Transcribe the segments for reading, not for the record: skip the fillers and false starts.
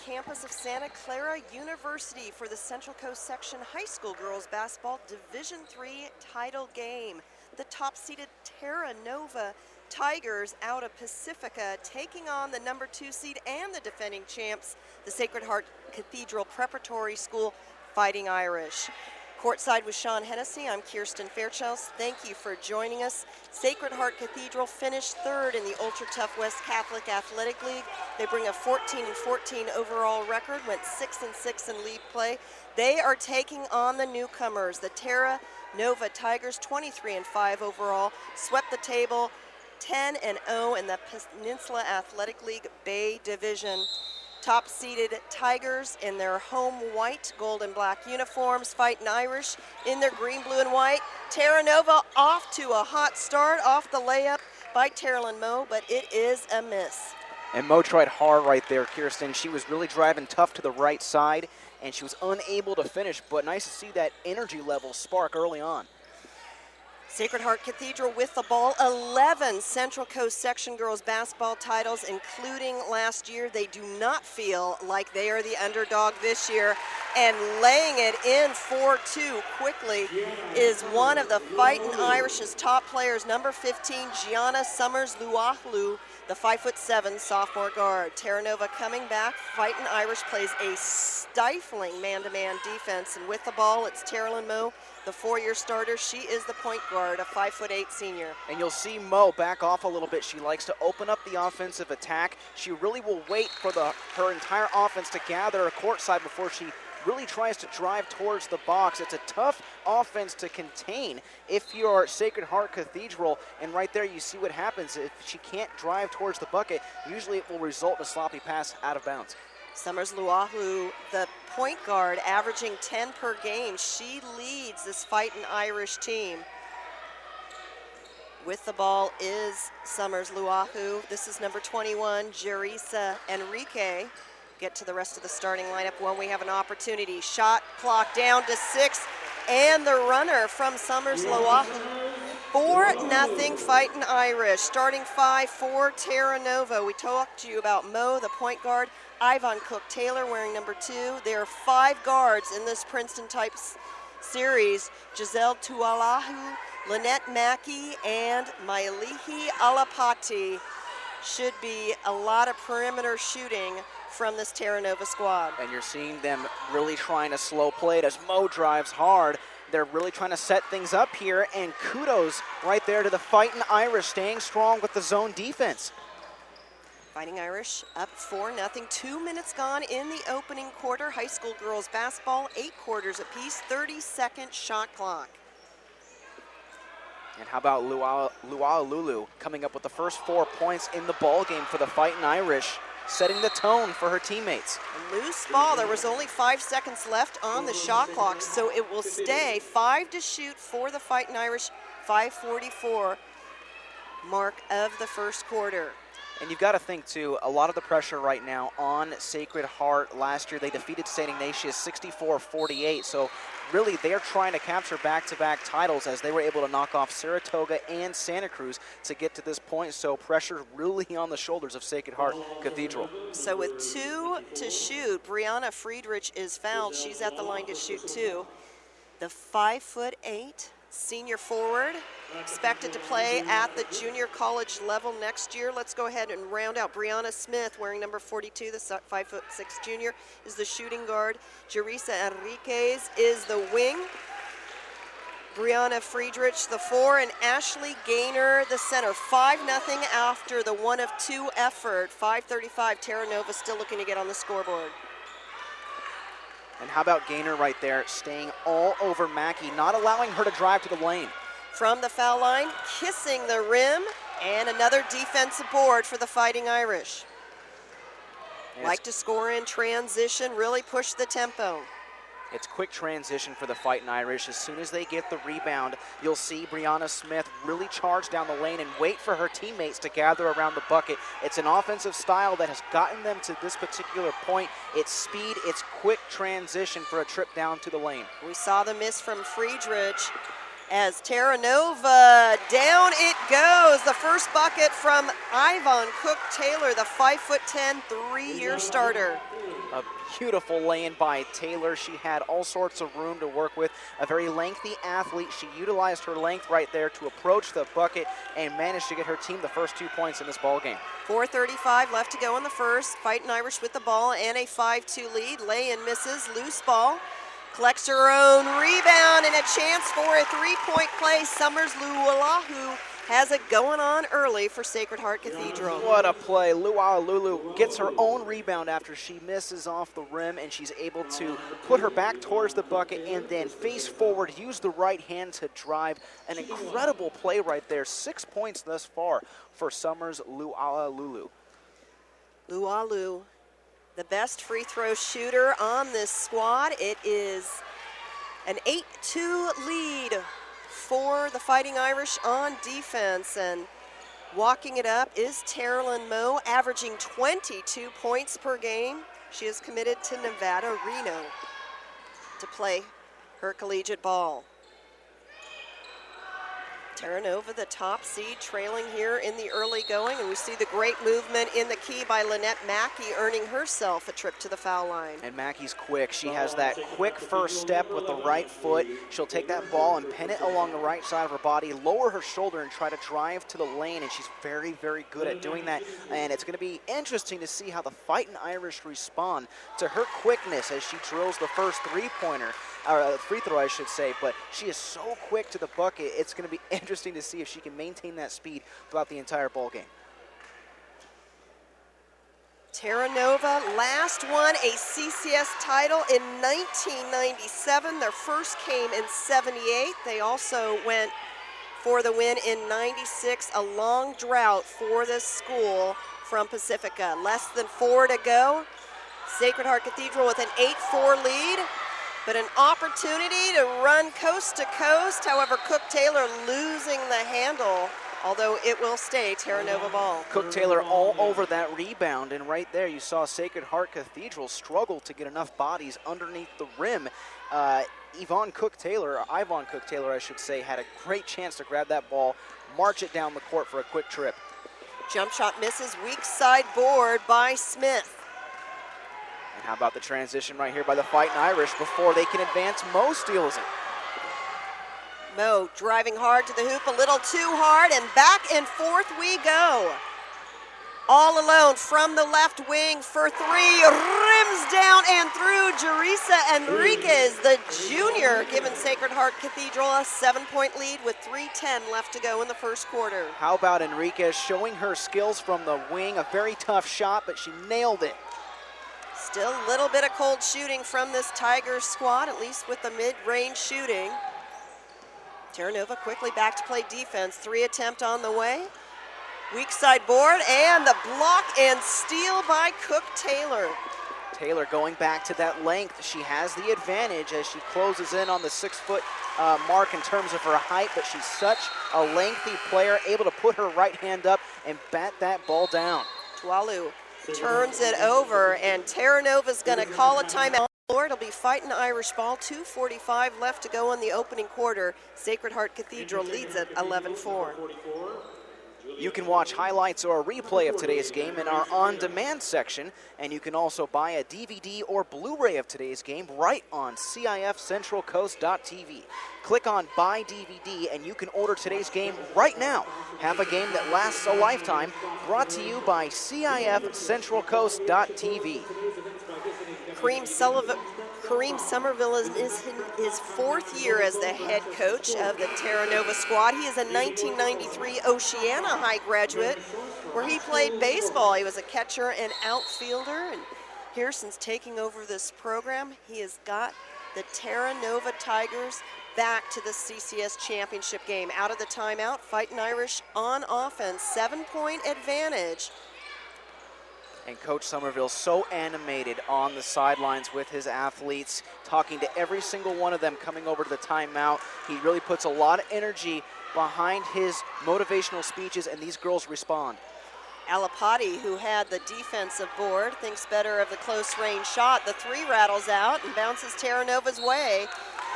campus of Santa Clara University for the Central Coast Section High School Girls Basketball Division III title game. The top-seeded Terra Tigers out of Pacifica taking on the number 2 seed and the defending champs, the Sacred Heart Cathedral Preparatory School Fighting Irish. Courtside with Sean Hennessy, I'm Kirsten Fairchild. Thank you for joining us. Sacred Heart Cathedral finished 3rd in the Ultra Tough West Catholic Athletic League. They bring a 14-14 overall record, went 6-6 in league play. They are taking on the newcomers, the Terra Tigers, 23-5 overall, swept the table 10-0 in the Peninsula Athletic League Bay Division. Top-seeded Tigers in their home white, gold and black uniforms, fighting Irish in their green, blue, and white. Terra Nova off to a hot start, off the layup by Terrelyn Moe, but it is a miss. And Moe tried hard right there, Kirsten. She was really driving tough to the right side, and she was unable to finish, but nice to see that energy level spark early on. Sacred Heart Cathedral with the ball, 11 Central Coast Section girls basketball titles, including last year. They do not feel like they are the underdog this year, and laying it in 4-2 quickly is one of the Fighting Irish's top players, number 15, Gianna Summers-Luahlu, the 5'7" sophomore guard. Terra Nova coming back. Fighting Irish plays a stifling man-to-man defense, and with the ball, it's Terrelyn Moe, the 4-year starter. She is the point guard, a 5'8" senior. And you'll see Moe back off a little bit. She likes to open up the offensive attack. She really will wait for her entire offense to gather courtside before she really tries to drive towards the box. It's a tough offense to contain if you're Sacred Heart Cathedral, and right there you see what happens. If she can't drive towards the bucket, usually it will result in a sloppy pass out of bounds. Summers-Luahlu, the point guard, averaging 10 per game. She leads this Fighting Irish team. With the ball is Summers-Luahlu. This is number 21, Jerisa Enrique. Get to the rest of the starting lineup when we have an opportunity. Shot clock down to 6, and the runner from Summers-Luahlu. 4-0 Fighting Irish. Starting 5 for Terra Nova. We talked to you about Moe, the point guard. Ivan Cook-Taylor wearing number 2. There are 5 guards in this Princeton-type series. Giselle Tualahu, Lynette Mackey, and Mailihi Alapati. Should be a lot of perimeter shooting from this Terra Nova squad. And you're seeing them really trying to slow play it as Moe drives hard. They're really trying to set things up here, and kudos right there to the Fighting Irish, staying strong with the zone defense. Fighting Irish up 4-0. 2 minutes gone in the opening quarter. High school girls basketball, 8 quarters apiece, 30-second shot clock. And how about Lualulu coming up with the first 4 points in the ball game for the Fighting Irish, setting the tone for her teammates. A loose ball. There was only 5 seconds left on the shot clock, so it will stay 5 to shoot for the Fighting Irish. 5:44 mark of the first quarter. And you've got to think, too, a lot of the pressure right now on Sacred Heart. Last year, they defeated St. Ignatius 64-48. So, really, they're trying to capture back-to-back titles as they were able to knock off Saratoga and Santa Cruz to get to this point. So, pressure really on the shoulders of Sacred Heart Cathedral. So, with 2 to shoot, Brianna Friedrich is fouled. She's at the line to shoot 2. The 5'8" senior forward, expected to play at the junior college level next year. Let's go ahead and round out. Brianna Smith, wearing number 42, the 5'6" junior, is the shooting guard. Jerisa Enriquez is the wing. Brianna Friedrich, the 4, and Ashley Gaynor, the center. 5-0 after the 1 of 2 effort. 5:35, Terra Nova still looking to get on the scoreboard. And how about Gaynor right there, staying all over Mackey, not allowing her to drive to the lane. From the foul line, kissing the rim, and another defensive board for the Fighting Irish. Like to score in transition, really push the tempo. It's quick transition for the Fighting Irish. As soon as they get the rebound, you'll see Brianna Smith really charge down the lane and wait for her teammates to gather around the bucket. It's an offensive style that has gotten them to this particular point. It's speed, it's quick transition for a trip down to the lane. We saw the miss from Friedrich as Terra Nova, down it goes. The first bucket from Ivan Cook-Taylor, the 5'10", 3-year starter. A beautiful lay-in by Taylor. She had all sorts of room to work with. A very lengthy athlete. She utilized her length right there to approach the bucket and managed to get her team the first 2 points in this ball game. 4:35 left to go in the first. Fighting Irish with the ball and a 5-2 lead. Lay-in misses, loose ball. Collects her own rebound and a chance for a three-point play. Summers Lualahu has it going on early for Sacred Heart Cathedral. What a play. Lualahu gets her own rebound after she misses off the rim, and she's able to put her back towards the bucket and then face forward, use the right hand to drive. An incredible play right there. 6 points thus far for Summers Lualahu. Lualu, the best free throw shooter on this squad. It is an 8-2 lead for the Fighting Irish on defense, and walking it up is Terralyn Moe, averaging 22 points per game. She is committed to Nevada Reno to play her collegiate ball. Terra Nova, the top seed, trailing here in the early going, and we see the great movement in the key by Lynette Mackey, earning herself a trip to the foul line. And Mackey's quick. She has that quick first step with the right foot. She'll take that ball and pin it along the right side of her body, lower her shoulder, and try to drive to the lane, and she's very, very good at doing that. And it's going to be interesting to see how the Fighting Irish respond to her quickness as she drills the first three-pointer. Or free throw, I should say, but she is so quick to the bucket. It's going to be interesting to see if she can maintain that speed throughout the entire ball game. Terra Nova last won a CCS title in 1997. Their first came in 78. They also went for the win in 96, a long drought for this school from Pacifica. Less than 4 to go. Sacred Heart Cathedral with an 8-4 lead. But an opportunity to run coast to coast. However, Cook-Taylor losing the handle, although it will stay Terra Nova ball. Cook-Taylor all over that rebound, and right there you saw Sacred Heart Cathedral struggle to get enough bodies underneath the rim. Yvonne Cook-Taylor, or Yvonne Cook-Taylor, I should say, had a great chance to grab that ball, march it down the court for a quick trip. Jump shot misses, weak side board by Smith. And how about the transition right here by the Fighting Irish before they can advance? Moe steals it. Moe driving hard to the hoop, a little too hard, and back and forth we go. All alone from the left wing for three, rims down and through. Jerisa Enriquez, the junior, giving Sacred Heart Cathedral a 7-point lead with 3:10 left to go in the first quarter. How about Enriquez showing her skills from the wing? A very tough shot, but she nailed it. Still a little bit of cold shooting from this Tigers squad, at least with the mid-range shooting. Terra Nova quickly back to play defense. 3 attempt on the way. Weak side board and the block and steal by Cook-Taylor. Taylor going back to that length. She has the advantage as she closes in on the 6-foot mark in terms of her height, but she's such a lengthy player, able to put her right hand up and bat that ball down. Tualu turns it over, and Terra Nova's going to call a timeout. It'll be Fighting Irish ball. 2:45 left to go in the opening quarter. Sacred Heart Cathedral leads at 11-4. You can watch highlights or a replay of today's game in our on-demand section, and you can also buy a DVD or Blu-ray of today's game right on CIF-Central-Coast.tv. Click on Buy DVD, and you can order today's game right now. Have a game that lasts a lifetime, brought to you by CIF-Central-Coast.tv. Kareem Somerville is in his 4th year as the head coach of the Terra Nova squad. He is a 1993 Oceana High graduate where he played baseball. He was a catcher and outfielder, and here since taking over this program, he has got the Terra Nova Tigers back to the CCS championship game. Out of the timeout, Fighting Irish on offense, 7-point advantage. And Coach Somerville so animated on the sidelines with his athletes, talking to every single one of them coming over to the timeout. He really puts a lot of energy behind his motivational speeches, and these girls respond. Alapati, who had the defensive board, thinks better of the close range shot. The 3 rattles out and bounces Terra Nova's way.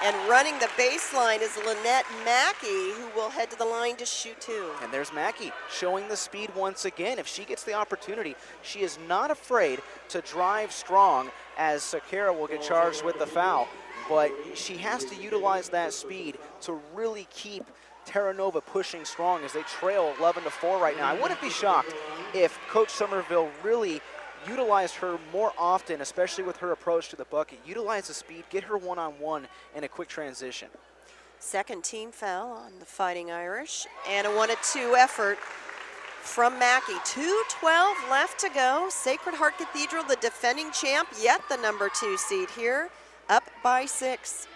And running the baseline is Lynette Mackey, who will head to the line to shoot 2. And there's Mackey showing the speed once again. If she gets the opportunity, she is not afraid to drive strong as Sakara will get charged with the foul. But she has to utilize that speed to really keep Terra Nova pushing strong as they trail 11-4 right now. I wouldn't be shocked if Coach Somerville really utilized her more often, especially with her approach to the bucket. Utilize the speed, get her one-on-one in a quick transition. Second team foul on the Fighting Irish, and a 1-2 effort from Mackey. 2:12 left to go. Sacred Heart Cathedral, the defending champ, yet the number 2 seed here, up by 6.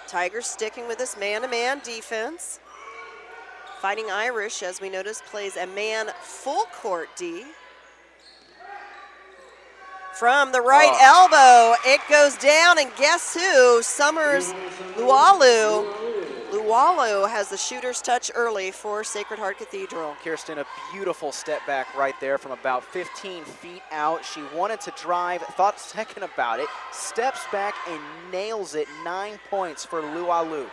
Tigers sticking with this man-to-man defense. Fighting Irish, as we noticed, plays a man full court D. From the right elbow, it goes down, and guess who? Summers Lualu. Lualu has the shooter's touch early for Sacred Heart Cathedral. Kirsten, a beautiful step back right there from about 15 feet out. She wanted to drive, thought a second about it, steps back and nails it. 9 points for Lualu.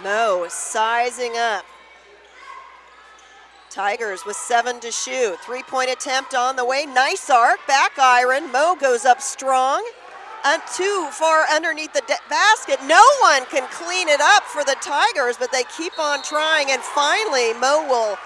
Mo sizing up. Tigers with 7 to shoot. 3-point attempt on the way. Nice arc, back iron. Mo goes up strong. Too far underneath the basket. No one can clean it up for the Tigers, but they keep on trying. And finally, Mo will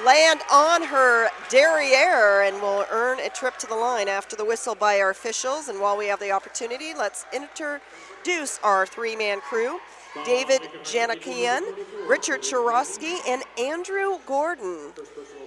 land on her derriere and will earn a trip to the line after the whistle by our officials. And while we have the opportunity, let's introduce our 3-man crew. David Janakian, Richard Chorosky, and Andrew Gordon,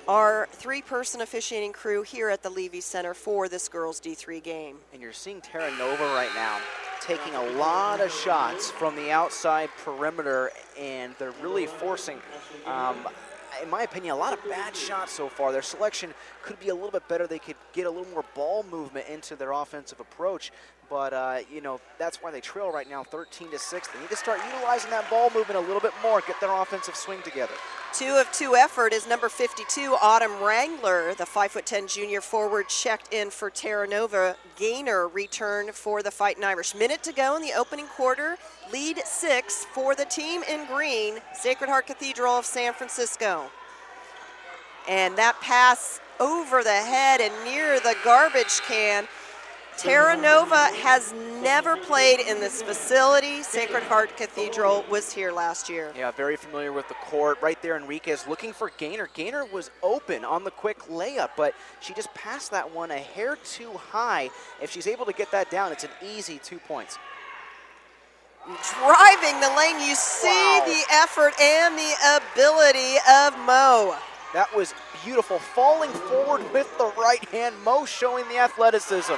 our 3-person officiating crew here at the Levy Center for this girls D3 game. And you're seeing Terra Nova right now taking a lot of shots from the outside perimeter, and they're really forcing, in my opinion, a lot of bad shots so far. Their selection could be a little bit better. They could get a little more ball movement into their offensive approach. But, you know, that's why they trail right now 13-6. They need to start utilizing that ball movement a little bit more, get their offensive swing together. 2 of 2 effort is number 52, Autumn Wrangler, the 5'10" junior forward, checked in for Terra Nova. Gainer returned for the Fighting Irish. Minute to go in the opening quarter. Lead 6 for the team in green, Sacred Heart Cathedral of San Francisco. And that pass over the head and near the garbage can. Terra Nova has never played in this facility. Sacred Heart Cathedral was here last year. Yeah, very familiar with the court. Right there, Enriquez looking for Gainer. Gainer was open on the quick layup, but she just passed that one a hair too high. If she's able to get that down, it's an easy 2 points. Driving the lane, you see the effort and the ability of Mo. That was beautiful. Falling forward with the right hand, Mo showing the athleticism.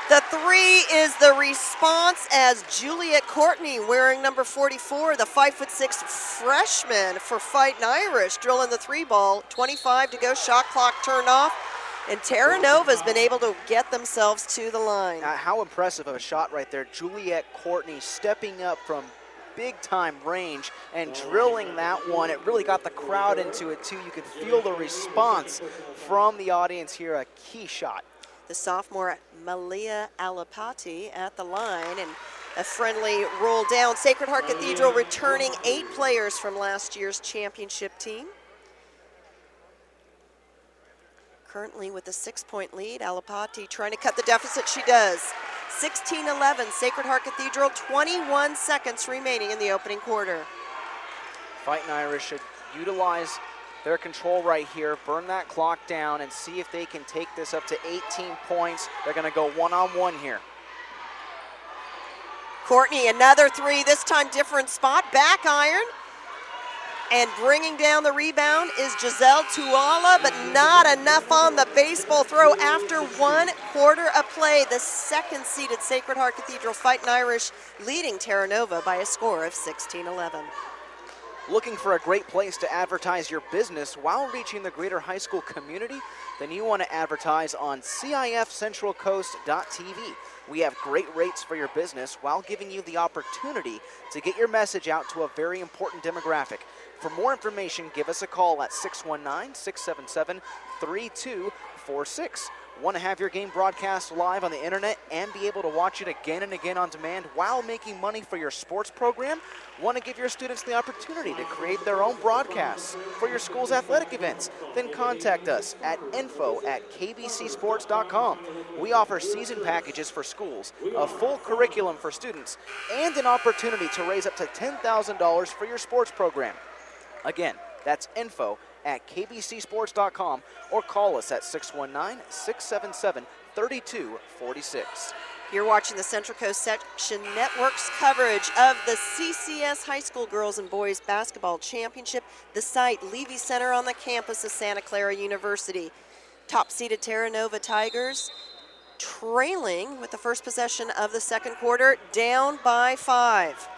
The 3 is the response as Juliet Courtney, wearing number 44, the 5'6" freshman for Fighting Irish, drilling the 3 ball. 25 to go, shot clock turned off, and Terra Nova's been able to get themselves to the line. How impressive of a shot right there. Juliet Courtney stepping up from big-time range and drilling that one. It really got the crowd into it, too. You could feel the response from the audience here. A key shot. The sophomore Malia Alapati at the line, and a friendly roll down. Sacred Heart Cathedral returning 8 players from last year's championship team. Currently with a 6-point lead, Alapati trying to cut the deficit. She does. 16-11, Sacred Heart Cathedral, 21 seconds remaining in the opening quarter. Fighting Irish should utilize their control right here, burn that clock down, and see if they can take this up to 18 points. They're going to go one-on-one here. Courtney, another 3, this time different spot, back iron. And bringing down the rebound is Giselle Tuala, but not enough on the baseball throw after 1 quarter of play. The second-seeded Sacred Heart Cathedral Fighting Irish leading Terra Nova by a score of 16-11. Looking for a great place to advertise your business while reaching the greater high school community? Then you want to advertise on CIF-Central-Coast.tv. We have great rates for your business while giving you the opportunity to get your message out to a very important demographic. For more information, give us a call at 619-677-3246 Want to have your game broadcast live on the internet and be able to watch it again and again on demand while making money for your sports program? Want to give your students the opportunity to create their own broadcasts for your school's athletic events? Then contact us at info@kbcsports.com. We offer season packages for schools, a full curriculum for students, and an opportunity to raise up to $10,000 for your sports program. Again, that's info@kbcsports.com or call us at 619-677-3246. You're watching the Central Coast Section Network's coverage of the CCS High School Girls and Boys Basketball Championship. The site, Levy Center on the campus of Santa Clara University. Top-seeded Terra Nova Tigers trailing with the first possession of the second quarter, down by 5.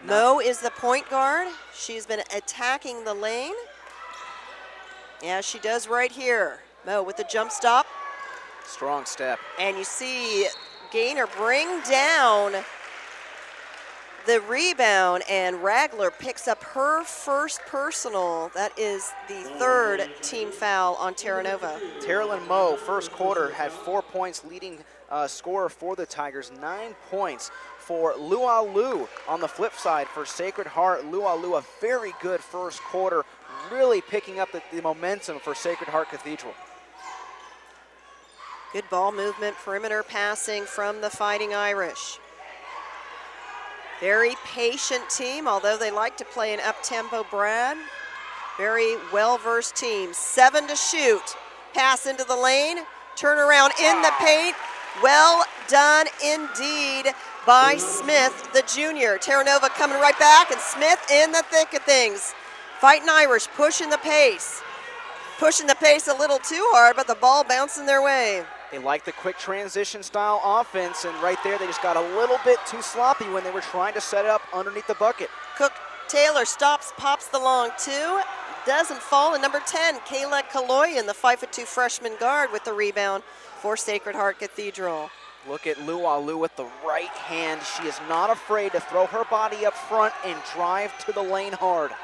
Mo is the point guard. She's been attacking the lane. Yeah, she does right here. Mo with the jump stop. Strong step. And you see Gaynor bring down the rebound, and Ragler picks up her first personal. That is the third team foul on Terra Nova. Terrelyn Moe, first quarter, had 4 points, leading scorer for the Tigers, 9 points for Lualu. On the flip side, for Sacred Heart, Lualu, a very good first quarter, really picking up the momentum for Sacred Heart Cathedral. Good ball movement, perimeter passing from the Fighting Irish. Very patient team, although they like to play an up-tempo Brad. Very well-versed team. 7 to shoot. Pass into the lane. Turn around in the paint. Well done indeed by Smith, the junior. Terra Nova coming right back, and Smith in the thick of things. Fighting Irish pushing the pace. Pushing the pace a little too hard, but the ball bouncing their way. They like the quick transition style offense, and right there they just got a little bit too sloppy when they were trying to set it up underneath the bucket. Cook Taylor stops, pops the long two, doesn't fall, and number 10, Kayla Kaloyan, the 5'2" freshman guard, with the rebound for Sacred Heart Cathedral. Look at Lualu with the right hand. She is not afraid to throw her body up front and drive to the lane hard.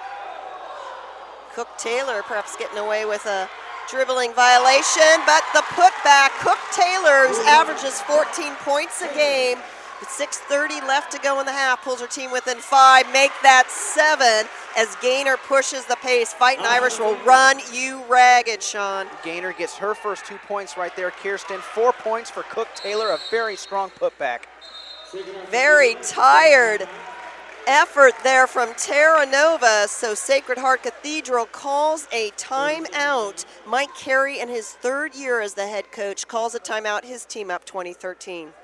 Cook Taylor perhaps getting away with a dribbling violation, but the putback, Cook Taylor, who averages 14 points a game, with 6:30 left to go in the half, pulls her team within 5, make that 7 as Gaynor pushes the pace. Fighting Irish will run you ragged, Sean. Gaynor gets her first 2 points right there. Kirsten, 4 points for Cook Taylor, a very strong putback. Very tired effort there from Terra Nova, so Sacred Heart Cathedral calls a timeout. Mike Carey, in his 3rd year as the head coach, calls a timeout, his team up 2013.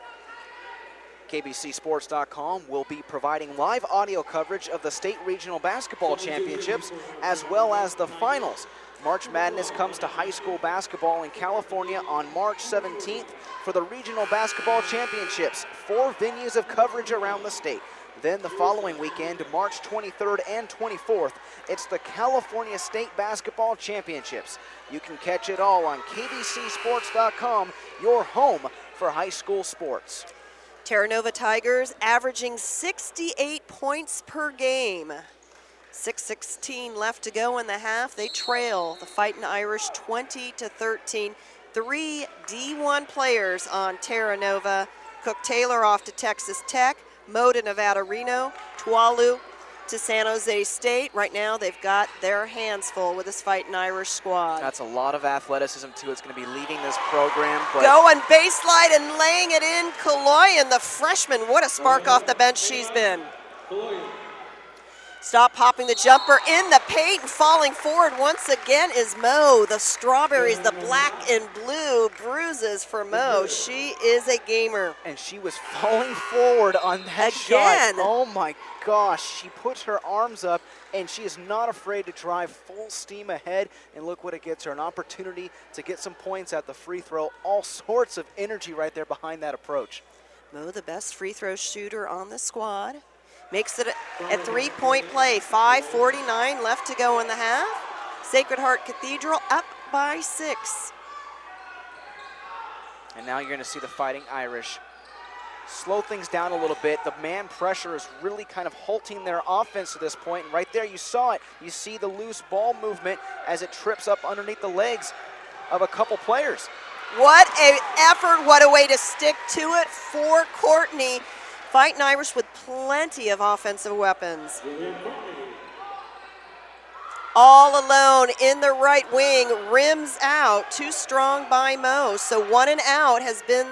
KBCSports.com will be providing live audio coverage of the State Regional Basketball Championships as well as the finals. March Madness comes to high school basketball in California on March 17th for the Regional Basketball Championships. 4 venues of coverage around the state. Then the following weekend, March 23rd and 24th, it's the California State Basketball Championships. You can catch it all on KBCSports.com, your home for high school sports. Terra Nova Tigers averaging 68 points per game. 6:16 left to go in the half. They trail the Fighting Irish 20-13. 3 D1 players on Terra Nova. Cook Taylor off to Texas Tech. Mo to Nevada Reno, Tualu to San Jose State. Right now they've got their hands full with this Fighting Irish squad. That's a lot of athleticism too. It's going to be leading this program. But going baseline and laying it in, Kaloyan, the freshman. What a spark off the bench she's been. Stop popping the jumper in the paint, and falling forward once again is Mo. The strawberries, the black and blue bruises for Mo. She is a gamer. And she was falling forward on that again. Shot. Oh my gosh, she puts her arms up and she is not afraid to drive full steam ahead, and look what it gets her, an opportunity to get some points at the free throw. All sorts of energy right there behind that approach. Mo, the best free throw shooter on the squad. Makes it a 3-point play. 5:49 left to go in the half. Sacred Heart Cathedral up by 6. And now you're going to see the Fighting Irish slow things down a little bit. The man pressure is really kind of halting their offense to this point. And right there, you saw it. You see the loose ball movement as it trips up underneath the legs of a couple players. What an effort, what a way to stick to it for Courtney. Fighting Irish with plenty of offensive weapons. All alone in the right wing, rims out, too strong by Mo. So 1 and out has been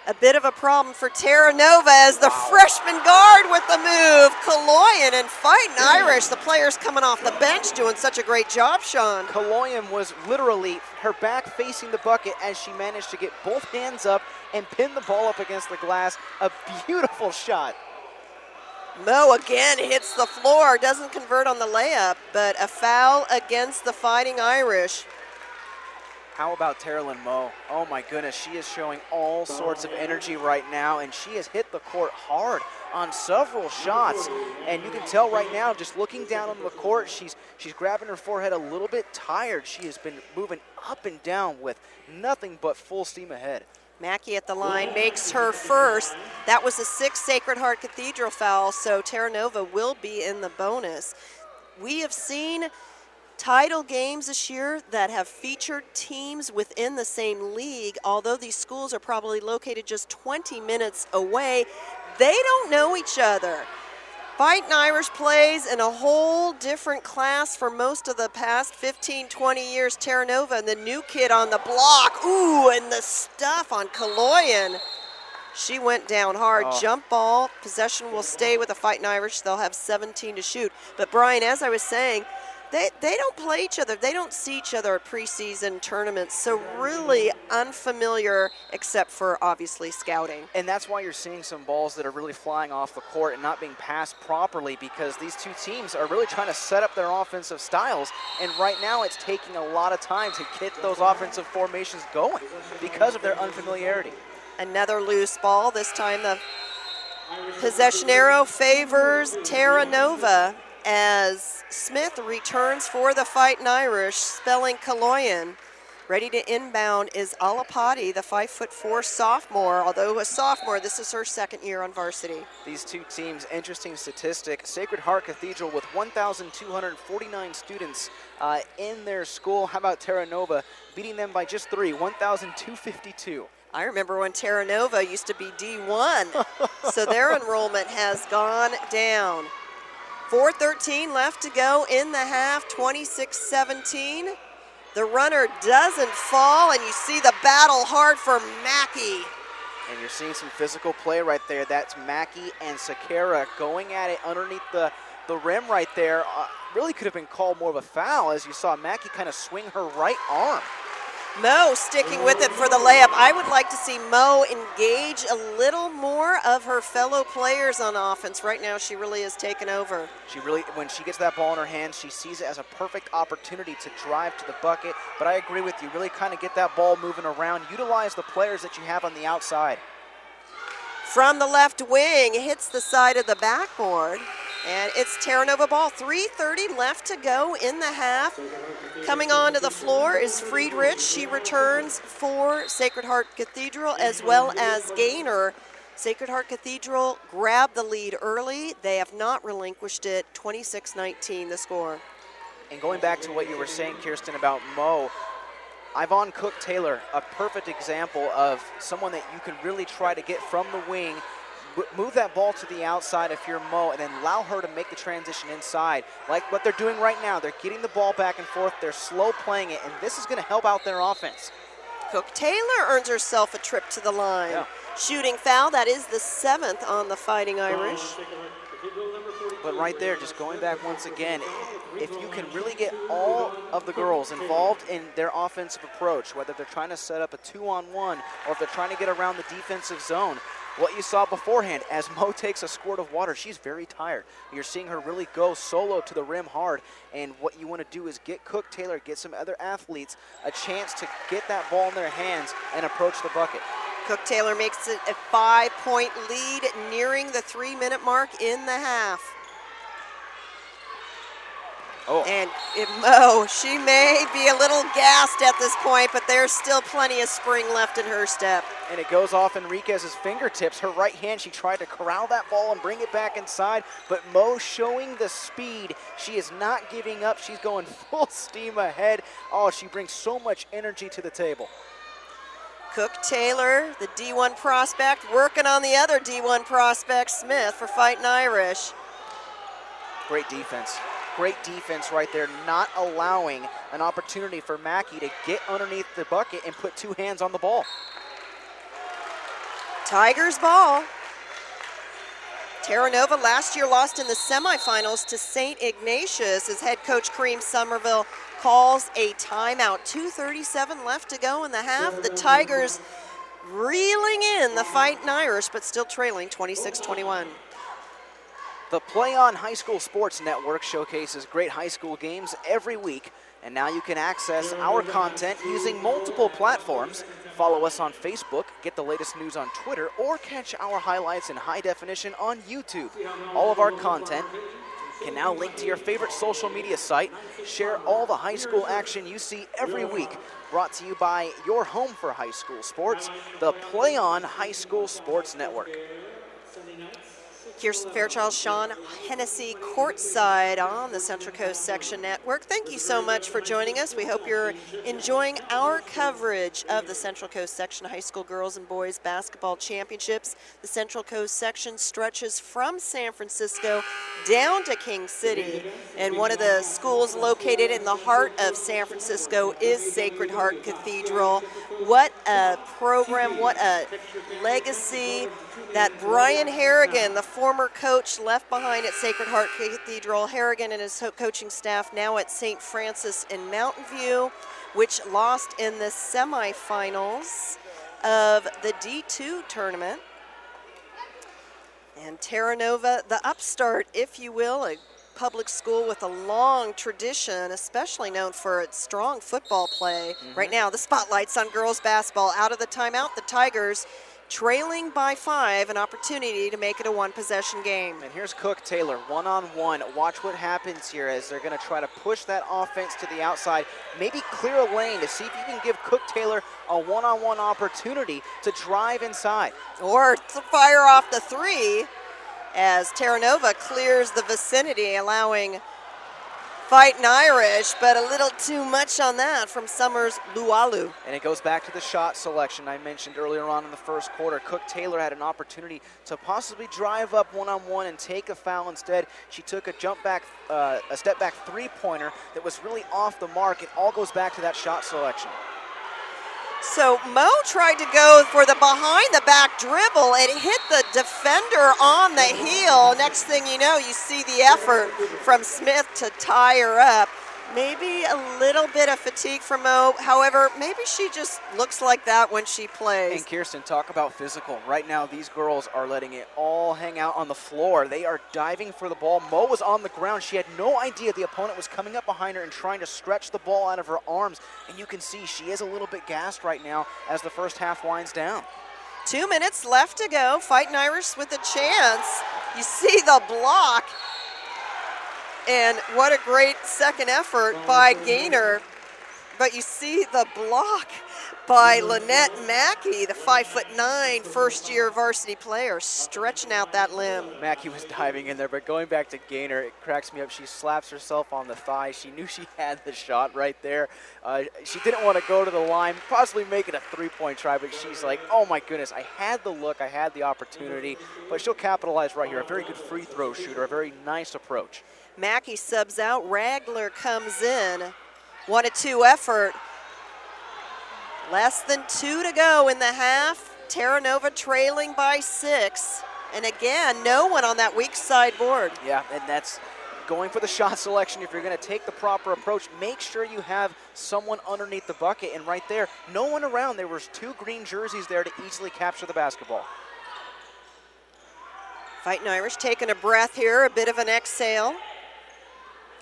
a bit of a problem for Terra Nova as the freshman guard with the move. Kaloyan and Fighting Irish, the players coming off the bench doing such a great job, Sean. Kaloyan was literally her back facing the bucket as she managed to get both hands up and pin the ball up against the glass. A beautiful shot. Mo again hits the floor, doesn't convert on the layup, but a foul against the Fighting Irish. How about Terralyn Mo? Oh my goodness, she is showing all sorts of energy right now, and she has hit the court hard on several shots. And you can tell right now, just looking down on the court, she's grabbing her forehead a little bit tired. She has been moving up and down with nothing but full steam ahead. Mackey at the line makes her first. That was a 6th Sacred Heart Cathedral foul, so Terra Nova will be in the bonus. We have seen title games this year that have featured teams within the same league. Although these schools are probably located just 20 minutes away, they don't know each other. Fighting Irish plays in a whole different class for most of the past 15, 20 years. Terra Nova and the new kid on the block. Ooh, and the stuff on Kaloyan. She went down hard. Jump ball. Possession will stay with the Fighting Irish. They'll have 17 to shoot. But Brian, as I was saying, they don't play each other. They don't see each other at preseason tournaments. So really unfamiliar except for obviously scouting. And that's why you're seeing some balls that are really flying off the court and not being passed properly, because these two teams are really trying to set up their offensive styles. And right now it's taking a lot of time to get those offensive formations going because of their unfamiliarity. Another loose ball. This time the possession arrow favors Terra Nova as Smith returns for the Fighting Irish, spelling Kaloyan. Ready to inbound is Alapati, the 5'4" sophomore. Although a sophomore, this is her 2nd year on varsity. These two teams, interesting statistic. Sacred Heart Cathedral with 1,249 students in their school. How about Terra Nova beating them by just 3, 1,252. I remember when Terra Nova used to be D1, so their enrollment has gone down. 4:13 left to go in the half, 26-17. The runner doesn't fall, and you see the battle hard for Mackey. And you're seeing some physical play right there. That's Mackey and Sakara going at it underneath the rim right there. Really could have been called more of a foul, as you saw Mackey kind of swing her right arm. Mo sticking with it for the layup. I would like to see Mo engage a little more of her fellow players on offense. Right now, she really is taken over. She really, when she gets that ball in her hands, she sees it as a perfect opportunity to drive to the bucket. But I agree with you, really kind of get that ball moving around, utilize the players that you have on the outside. From the left wing, hits the side of the backboard. And it's Terra Nova ball. 3:30 left to go in the half. Coming onto the floor is Friedrich. She returns for Sacred Heart Cathedral as well as Gaynor. Sacred Heart Cathedral grabbed the lead early. They have not relinquished it. 26-19 the score. And going back to what you were saying, Kirsten, about Mo, Yvonne Cook-Taylor, a perfect example of someone that you can really try to get from the wing, move that ball to the outside if you're Mo, and then allow her to make the transition inside. Like what they're doing right now, they're getting the ball back and forth, they're slow playing it, and this is going to help out their offense. Cook-Taylor earns herself a trip to the line. Yeah. Shooting foul, that is the 7th on the Fighting Irish. But right there, just going back once again, if you can really get all of the girls involved in their offensive approach, whether they're trying to set up a 2-on-1 or if they're trying to get around the defensive zone, what you saw beforehand, as Mo takes a squirt of water, she's very tired. You're seeing her really go solo to the rim hard, and what you want to do is get Cook-Taylor, get some other athletes a chance to get that ball in their hands and approach the bucket. Cook-Taylor makes it a 5-point lead, nearing the 3-minute mark in the half. Oh. And Mo, she may be a little gassed at this point, but there's still plenty of spring left in her step. And it goes off Enriquez's fingertips. Her right hand, she tried to corral that ball and bring it back inside, but Mo showing the speed. She is not giving up. She's going full steam ahead. Oh, she brings so much energy to the table. Cook Taylor, the D1 prospect, working on the other D1 prospect, Smith, for Fighting Irish. Great defense. Great defense right there, not allowing an opportunity for Mackey to get underneath the bucket and put two hands on the ball. Tigers ball. Terra Nova last year lost in the semifinals to St. Ignatius as head coach Kareem Somerville calls a timeout. 2:37 left to go in the half. The Tigers reeling in the Fighting Irish, but still trailing 26-21. The Play On High School Sports Network showcases great high school games every week, and now you can access our content using multiple platforms. Follow us on Facebook, get the latest news on Twitter, or catch our highlights in high definition on YouTube. All of our content can now link to your favorite social media site. Share all the high school action you see every week. Brought to you by your home for high school sports, the Play On High School Sports Network. Kirsten Fairchild, Sean Hennessy courtside on the Central Coast Section Network. Thank you so much for joining us. We hope you're enjoying our coverage of the Central Coast Section High School Girls and Boys Basketball Championships. The Central Coast Section stretches from San Francisco down to King City, and one of the schools located in the heart of San Francisco is Sacred Heart Cathedral. What a program, what a legacy that Brian Harrigan, the former coach, left behind at Sacred Heart Cathedral. Harrigan and his coaching staff now at St. Francis in Mountain View, which lost in the semifinals of the D2 tournament. And Terra Nova, the upstart, if you will, a public school with a long tradition, especially known for its strong football play. Right now, the spotlight's on girls basketball. Out of the timeout, the Tigers trailing by 5, an opportunity to make it a one-possession game. And here's Cook Taylor, one-on-one. Watch what happens here as they're going to try to push that offense to the outside, maybe clear a lane to see if you can give Cook Taylor a one-on-one opportunity to drive inside. Or to fire off the 3 as Terra Nova clears the vicinity, allowing Fighting Irish, but a little too much on that from Summers Lualu. And it goes back to the shot selection I mentioned earlier on in the first quarter. Cook Taylor had an opportunity to possibly drive up one-on-one and take a foul. Instead, she took a step back three-pointer that was really off the mark. It all goes back to that shot selection. So Mo tried to go for the behind-the-back dribble. It hit the defender on the heel. Next thing you know, you see the effort from Smith to tie her up. Maybe a little bit of fatigue from Mo. However, maybe she just looks like that when she plays. And Kirsten, talk about physical. Right now, these girls are letting it all hang out on the floor. They are diving for the ball. Mo was on the ground. She had no idea the opponent was coming up behind her and trying to stretch the ball out of her arms. And you can see she is a little bit gassed right now as the first half winds down. 2 minutes left to go. Fighting Irish with a chance. You see the block. And what a great second effort by Gaynor. But you see the block by Lynette Mackey, the 5'9" first-year varsity player, stretching out that limb. Mackey was diving in there, but going back to Gaynor, it cracks me up. She slaps herself on the thigh. She knew she had the shot right there. She didn't want to go to the line, possibly make it a three-point try, but she's like, oh my goodness, I had the look, I had the opportunity, but she'll capitalize right here. A very good free throw shooter, a very nice approach. Mackey subs out, Ragler comes in. 1-2 effort. Less than 2 to go in the half. Terra Nova trailing by 6. And again, no one on that weak side board. Yeah, and that's going for the shot selection. If you're going to take the proper approach, make sure you have someone underneath the bucket. And right there, no one around. There was 2 green jerseys there to easily capture the basketball. Fighting Irish taking a breath here, a bit of an exhale.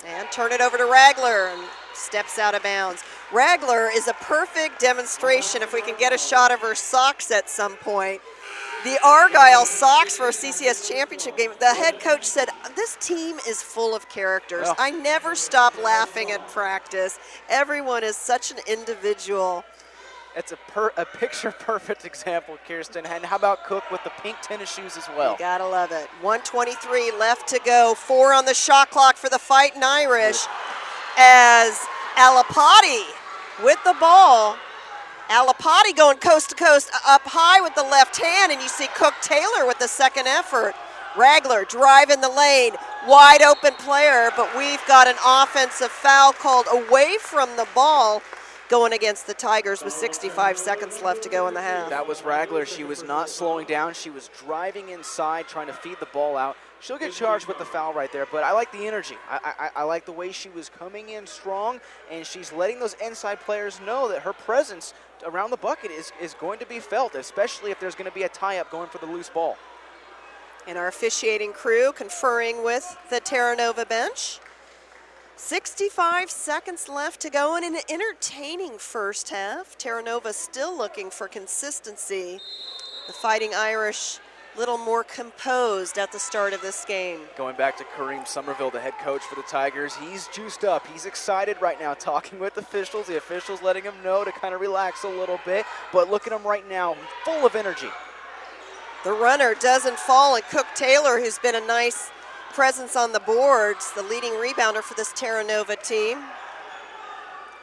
And turn it over to Ragler, and steps out of bounds. Ragler is a perfect demonstration, if we can get a shot of her socks at some point. The Argyle socks for a CCS championship game. The head coach said, this team is full of characters. Oh. I never stop laughing at practice. Everyone is such an individual. It's a picture-perfect example, Kirsten. And how about Cook with the pink tennis shoes as well? You gotta love it. 1:23 left to go. 4 on the shot clock for the Fighting Irish as Alapati with the ball Alapati going coast to coast up high with the left hand, and you see Cook Taylor with the second effort. Ragler driving the lane, wide open player, but we've got an offensive foul called away from the ball going against the Tigers with 65 seconds left to go in the half. That was Ragler. She was not slowing down. She was driving inside, trying to feed the ball out. She'll get charged with the foul right there, but I like the energy. I like the way she was coming in strong, and she's letting those inside players know that her presence around the bucket is going to be felt, especially if there's going to be a tie-up going for the loose ball. And our officiating crew conferring with the Terra Nova bench. 65 seconds left to go in an entertaining first half. Terra Nova still looking for consistency. The Fighting Irish a little more composed at the start of this game. Going back to Kareem Somerville, the head coach for the Tigers, he's juiced up. He's excited right now, talking with officials. The officials letting him know to kind of relax a little bit. But look at him right now, full of energy. The runner doesn't fall, and Cook Taylor, who's been a nice presence on the boards, the leading rebounder for this Terra Nova team.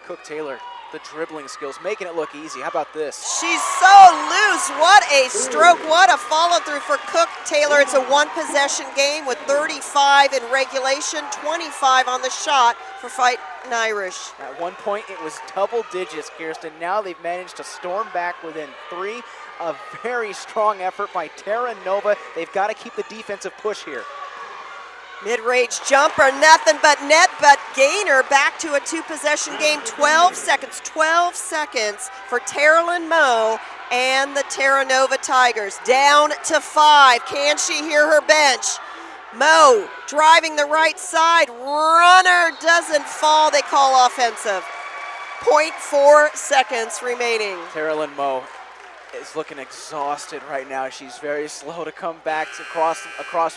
Cook Taylor, the dribbling skills, making it look easy. How about this? She's so loose. What a stroke. What a follow-through for Cook Taylor. It's a one-possession game with 35 in regulation, 25 on the shot for Fighting Irish. At one point, it was double digits, Kirsten. Now they've managed to storm back within 3. A very strong effort by Terra Nova. They've got to keep the defensive push here. Mid-range jumper, nothing but net, but Gainer back to a two-possession game. 12 seconds for Terralyn Moe and the Terra Nova Tigers. Down to 5. Can she hear her bench? Moe driving the right side. Runner doesn't fall. They call offensive. 0.4 seconds remaining. Terralyn Moe is looking exhausted right now. She's very slow to come back to across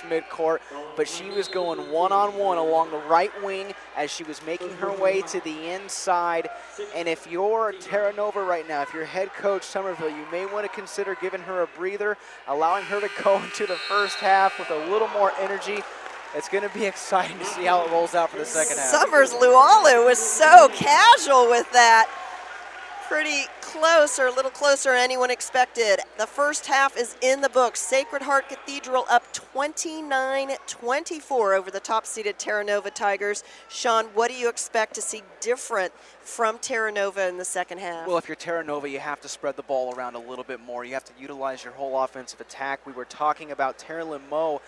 midcourt, but she was going one-on-one along the right wing as she was making her way to the inside. And if you're Terra Nova right now, if you're head coach Somerville, you may want to consider giving her a breather, allowing her to go into the first half with a little more energy. It's going to be exciting to see how it rolls out for the second half. Summers Lualu was so casual with that. Pretty close, or a little closer than anyone expected. The first half is in the books. Sacred Heart Cathedral up 29-24 over the top-seeded Terra Nova Tigers. Sean, what do you expect to see different from Terra Nova in the second half? Well, if you're Terra Nova, you have to spread the ball around a little bit more. You have to utilize your whole offensive attack. We were talking about Terralyn Moe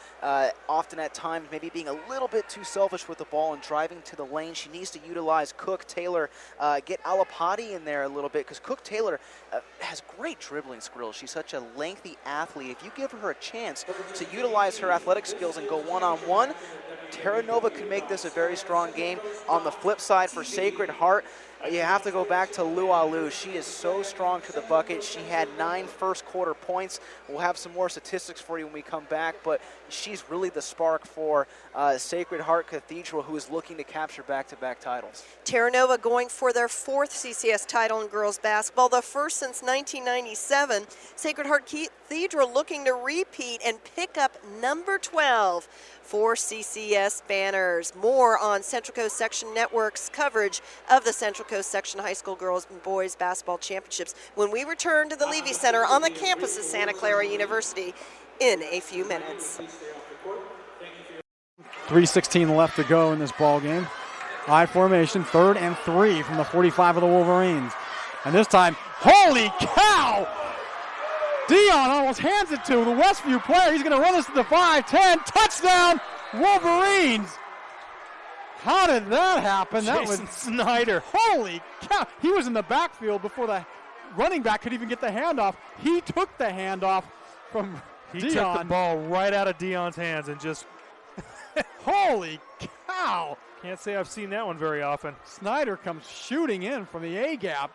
often at times maybe being a little bit too selfish with the ball and driving to the lane. She needs to utilize Cook Taylor, get Alapati in there a little bit, because Cook Taylor has great dribbling skills. She's such a lengthy athlete. If you give her a chance to utilize her athletic skills and go one-on-one, Terra Nova can make this a very strong game. On the flip side for Sacred Heart, you have to go back to Lualu. She is so strong to the bucket. She had 9 first-quarter points. We'll have some more statistics for you when we come back, but she's really the spark for Sacred Heart Cathedral, who is looking to capture back-to-back titles. Terra Nova going for their 4th CCS title in girls basketball, the first since 1997. Sacred Heart Cathedral looking to repeat and pick up number 12 for CCS banners. More on Central Coast Section Network's coverage of the Central Coast Section High School Girls and Boys Basketball Championships when we return to the Levy Center on the campus of Santa Clara University in a few minutes. 3:16 left to go in this ball game. I formation, 3rd and 3 from the 45 of the Wolverines. And this time, holy cow! Dion almost hands it to the Westview player. He's going to run this to the 5-10. Touchdown, Wolverines! How did that happen? That was Snyder. Holy cow! He was in the backfield before the running back could even get the handoff. He took the handoff from Dion. He took the ball right out of Dion's hands and just... Holy cow! Can't say I've seen that one very often. Snyder comes shooting in from the A-gap.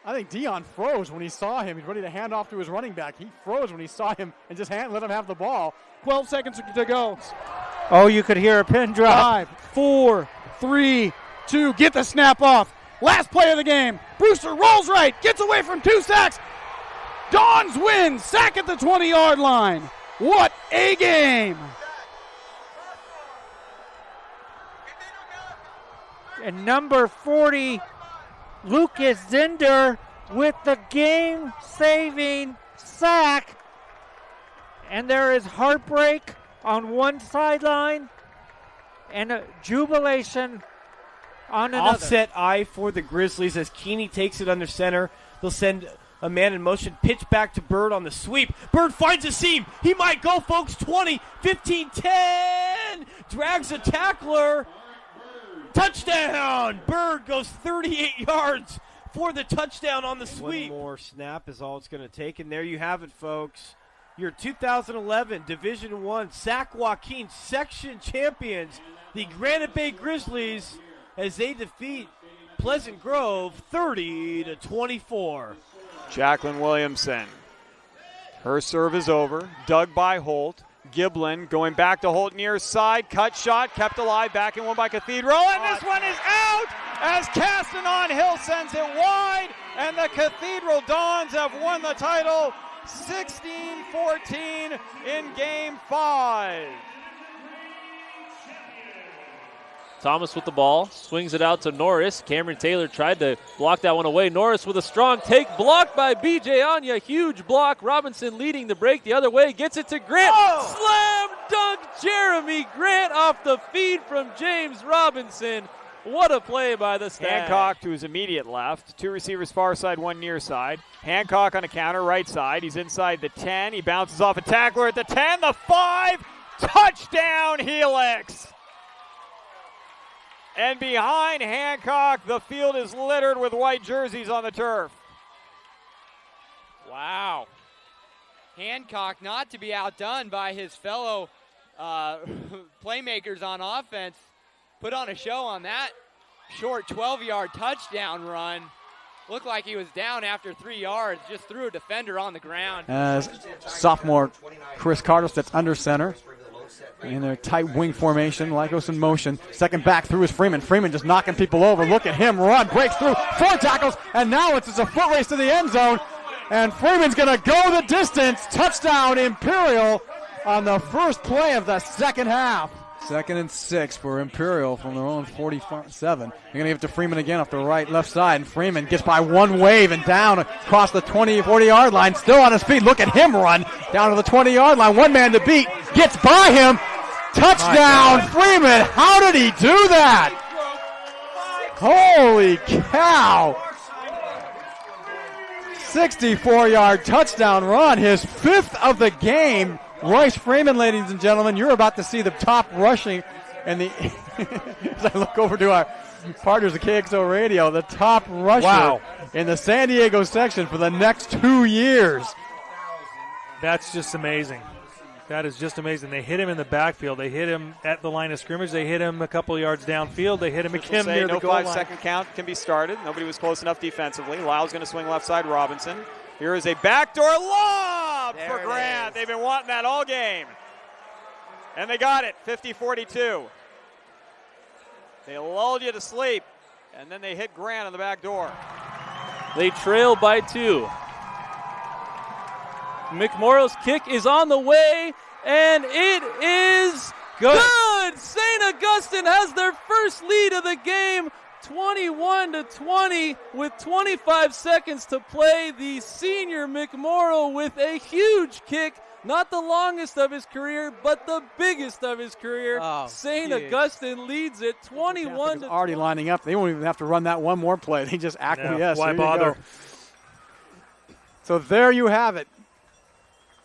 I think Dion froze when he saw him. He's ready to hand off to his running back. He froze when he saw him and just let him have the ball. 12 seconds to go. Oh, you could hear a pin drop. 5, 4, 3, 2. Get the snap off. Last play of the game. Brewster rolls right. Gets away from 2 sacks. Dons win. Sack at the 20-yard line. What a game. And number 40, Lucas Zinder, with the game-saving sack. And there is heartbreak on one sideline and a jubilation on another. Offset eye for the Grizzlies as Keeney takes it under center. They'll send a man in motion, pitch back to Bird on the sweep. Bird finds a seam. He might go, folks. 20, 15, 10. Drags a tackler. Touchdown! Bird goes 38 yards for the touchdown on the sweep. One more snap is all it's going to take. And there you have it, folks. Your 2011 Division I Sac Joaquin section champions, the Granite Bay Grizzlies, as they defeat Pleasant Grove 30-24. Jacqueline Williamson. Her serve is over. Dug by Holt. Giblin going back to Holt near side. Cut shot, kept alive. Back in one by Cathedral. And this one is out as Castanon Hill sends it wide. And the Cathedral Dons have won the title 16-14 in Game 5. Thomas with the ball, swings it out to Norris. Cameron Taylor tried to block that one away. Norris with a strong take, blocked by B.J. Anya. Huge block. Robinson leading the break the other way, gets it to Grant. Slam dunk Jeremy Grant off the feed from James Robinson. What a play by the Stag. Hancock to his immediate left. Two receivers far side, one near side. Hancock on a counter, right side. He's inside the 10. He bounces off a tackler at the 10, the 5. Touchdown, Helix. And behind Hancock, the field is littered with white jerseys on the turf. Wow. Hancock not to be outdone by his fellow playmakers on offense. Put on a show on that short 12-yard touchdown run. Looked like he was down after 3 yards. Just threw a defender on the ground. As sophomore Chris Carter sits under center. In their tight wing formation, Lycos in motion. Second back through is Freeman. Freeman just knocking people over. Look at him run, breaks through, 4 tackles, and now it's just a foot race to the end zone. And Freeman's going to go the distance. Touchdown, Imperial, on the first play of the second half. 2nd and 6 for Imperial from their own 47. They're going to give it to Freeman again off the left side. And Freeman gets by one wave and down across the 40-yard line. Still on his feet. Look at him run down to the 20-yard line. One man to beat. Gets by him. Touchdown, Freeman. How did he do that? Holy cow. 64-yard touchdown run. His 5th of the game. Royce Freeman, ladies and gentlemen, you're about to see the top rushing and the as I look over to our partners at KXO Radio, the top rusher in the San Diego section for the next 2 years. That's just amazing. That is just amazing. They hit him in the backfield. They hit him at the line of scrimmage. They hit him a couple yards downfield. They hit him again near the goal line. No 5-second count can be started. Nobody was close enough defensively. Lyle's going to swing left side. Robinson. Here is a backdoor lob for Grant. They've been wanting that all game. And they got it, 50-42. They lulled you to sleep, and then they hit Grant on the back door. They trail by 2. McMorrow's kick is on the way, and it is good. St. Augustine has their first lead of the game, 21-20 with 25 seconds to play. The senior McMorrow with a huge kick, not the longest of his career, but the biggest of his career. St. Augustine leads it 21 already lining up. They won't even have to run that one more play. They just acquiesce. Why bother? So there you have it.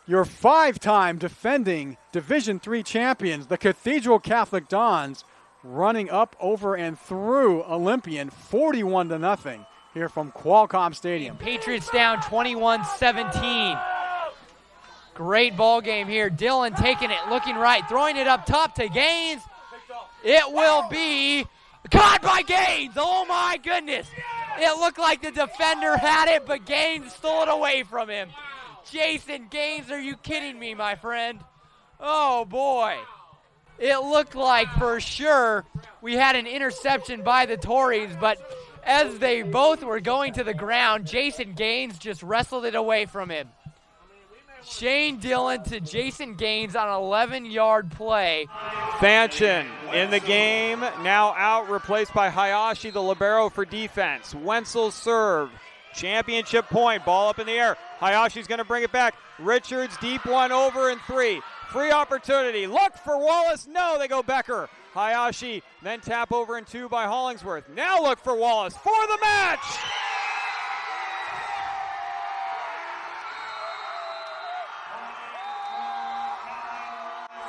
Your 5-time defending Division III champions, the Cathedral Catholic Dons, running up over and through Olympian 41-0 here from Qualcomm Stadium. Patriots down 21-17. Great ball game here. Dillon taking it, looking right, throwing it up top to Gaines. It will be caught by Gaines. Oh my goodness. It looked like the defender had it, but Gaines stole it away from him. Jason Gaines, are you kidding me, my friend? Oh boy. It looked like for sure we had an interception by the Tories, but as they both were going to the ground, Jason Gaines just wrestled it away from him. Shane Dillon to Jason Gaines on an 11-yard play. Fanchon in the game, now out, replaced by Hayashi, the libero for defense. Wenzel serve. Championship point, ball up in the air. Hayashi's going to bring it back. Richards, deep one over and 3. Free opportunity. Look for Wallace. No, they go Becker. Hayashi, then tap over and 2 by Hollingsworth. Now look for Wallace for the match.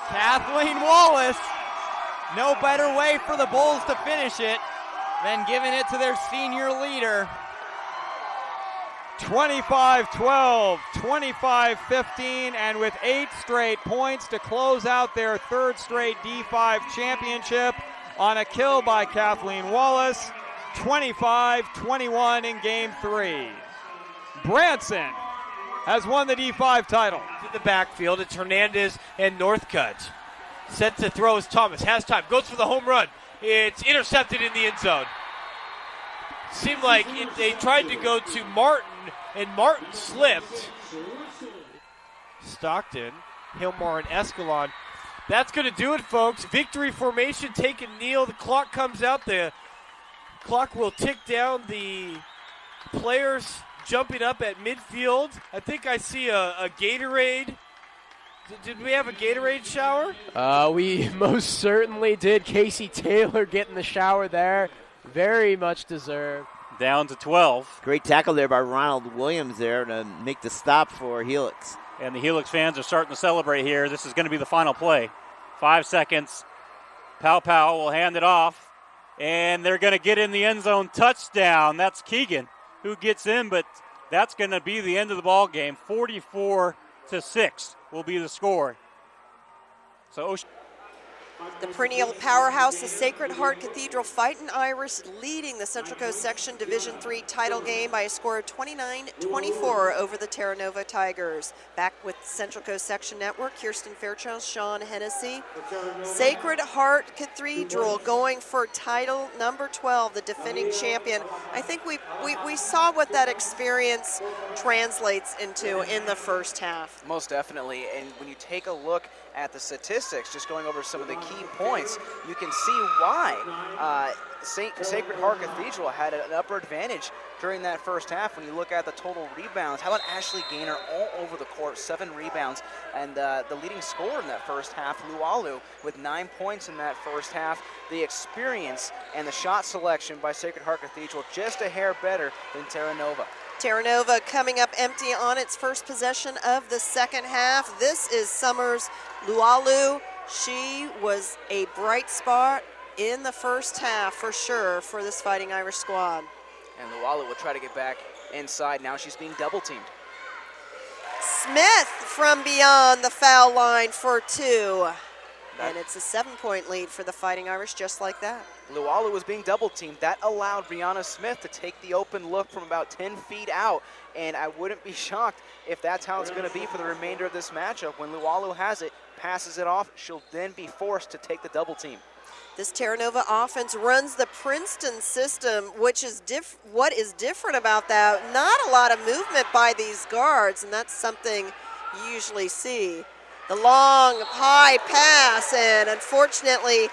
Kathleen Wallace. No better way for the Bulls to finish it than giving it to their senior leader. 25-12, 25-15, and with 8 straight points to close out their 3rd straight D5 championship on a kill by Kathleen Wallace. 25-21 in Game 3. Branson has won the D5 title. To the backfield, it's Hernandez and Northcutt. Set to throw is Thomas. Has time. Goes for the home run. It's intercepted in the end zone. Seemed like they tried to go to Martin, and Martin slipped. Stockton, Hilmar, and Escalon. That's going to do it, folks. Victory formation, take a kneel. The clock comes out. The clock will tick down. The players jumping up at midfield. I think I see a Gatorade. Did we have a Gatorade shower? We most certainly did. Casey Taylor getting the shower there. Very much deserved. Down to 12. Great tackle there by Ronald Williams there to make the stop for Helix. And the Helix fans are starting to celebrate here. This is going to be the final play. 5 seconds. Pow will hand it off. And they're going to get in the end zone. Touchdown. That's Keegan who gets in, but that's going to be the end of the ball game. 44-6 will be the score. So the perennial powerhouse, the Sacred Heart Cathedral Fightin' Irish, leading the Central Coast Section Division III title game by a score of 29-24 over the Terra Nova Tigers. Back with Central Coast Section Network, Kirsten Fairchild, Sean Hennessy. Sacred Heart Cathedral going for title number 12, the defending champion. I think we saw what that experience translates into in the first half. Most definitely, and when you take a look at the statistics, just going over some of the key points, you can see why Sacred Heart Cathedral had an upper advantage during that first half. When you look at the total rebounds, how about Ashley Gaynor all over the court, 7 rebounds, and the leading scorer in that first half, Lualu, with 9 points in that first half. The experience and the shot selection by Sacred Heart Cathedral just a hair better than Terra Nova. Terra Nova coming up empty on its first possession of the second half. This is Summers Lualu. She was a bright spot in the first half for sure for this Fighting Irish squad. And Lualu will try to get back inside. Now she's being double teamed. Smith from beyond the foul line for 2. And it's a 7-point lead for the Fighting Irish just like that. Lualu was being double teamed. That allowed Brianna Smith to take the open look from about 10 feet out. And I wouldn't be shocked if that's how it's going to be for the remainder of this matchup. When Lualu has it, passes it off, she'll then be forced to take the double team. This Terra Nova offense runs the Princeton system, which is what is different about that? Not a lot of movement by these guards, and that's something you usually see. The long, high pass, and unfortunately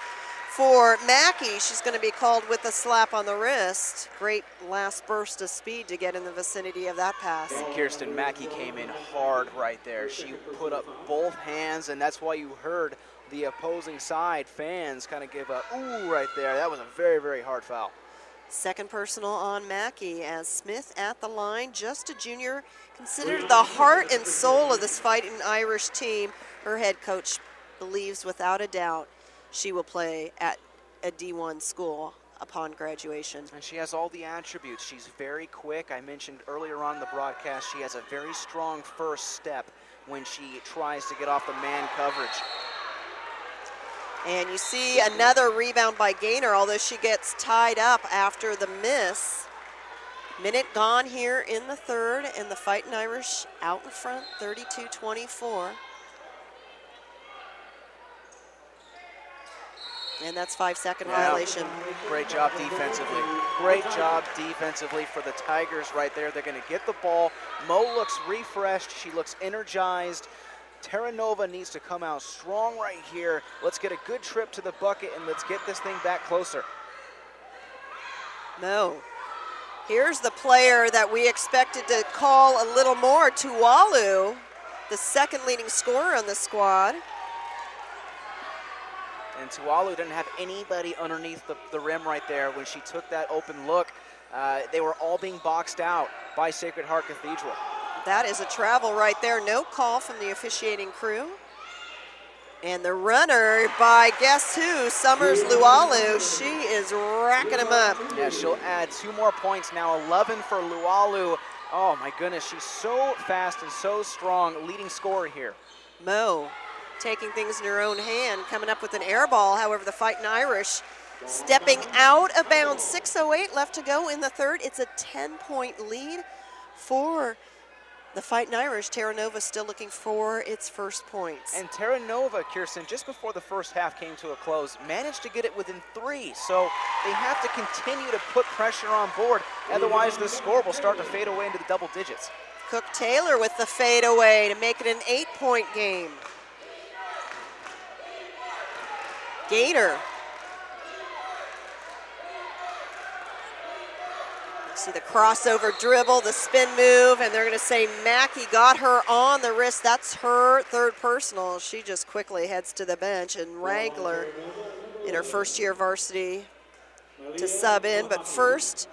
for Mackey, she's going to be called with a slap on the wrist. Great last burst of speed to get in the vicinity of that pass. And Kirsten Mackey came in hard right there. She put up both hands, and that's why you heard the opposing side fans kind of give a ooh right there. That was a very, very hard foul. Second personal on Mackey as Smith at the line, just a junior, considered the heart and soul of this Fighting Irish team. Her head coach believes without a doubt she will play at a D1 school upon graduation. And she has all the attributes. She's very quick. I mentioned earlier on in the broadcast, she has a very strong first step when she tries to get off the man coverage. And you see another rebound by Gaynor, although she gets tied up after the miss. Minute gone here in the third, and the Fighting Irish out in front, 32-24. And that's 5-second violation. Great job defensively. Great job defensively for the Tigers right there. They're going to get the ball. Mo looks refreshed. She looks energized. Terra Nova needs to come out strong right here. Let's get a good trip to the bucket, and let's get this thing back closer. Mo Here's the player that we expected to call a little more, Tuwalu, the second leading scorer on the squad. And Tuwalu didn't have anybody underneath the rim right there when she took that open look. They were all being boxed out by Sacred Heart Cathedral. That is a travel right there. No call from the officiating crew. And the runner by guess who? Summers Lualu. She is racking them up. Yeah, she'll add 2 more points now. 11 for Lualu. Oh my goodness, she's so fast and so strong. Leading scorer here. Mo taking things in her own hand, coming up with an air ball. However, the Fighting Irish stepping out of bounds. 6:08 left to go in the third. It's a 10-point lead for the Fighting Irish. Terra Nova still looking for its first points. And Terra Nova, Kirsten, just before the first half came to a close, managed to get it within 3. So they have to continue to put pressure on board. Otherwise, the score will start to fade away into the double digits. Cook Taylor with the fadeaway to make it an 8-point game. Gator. See the crossover dribble, the spin move, and they're going to say Mackey got her on the wrist. That's her third personal. She just quickly heads to the bench, and Wrangler in her first year varsity to sub in. But first,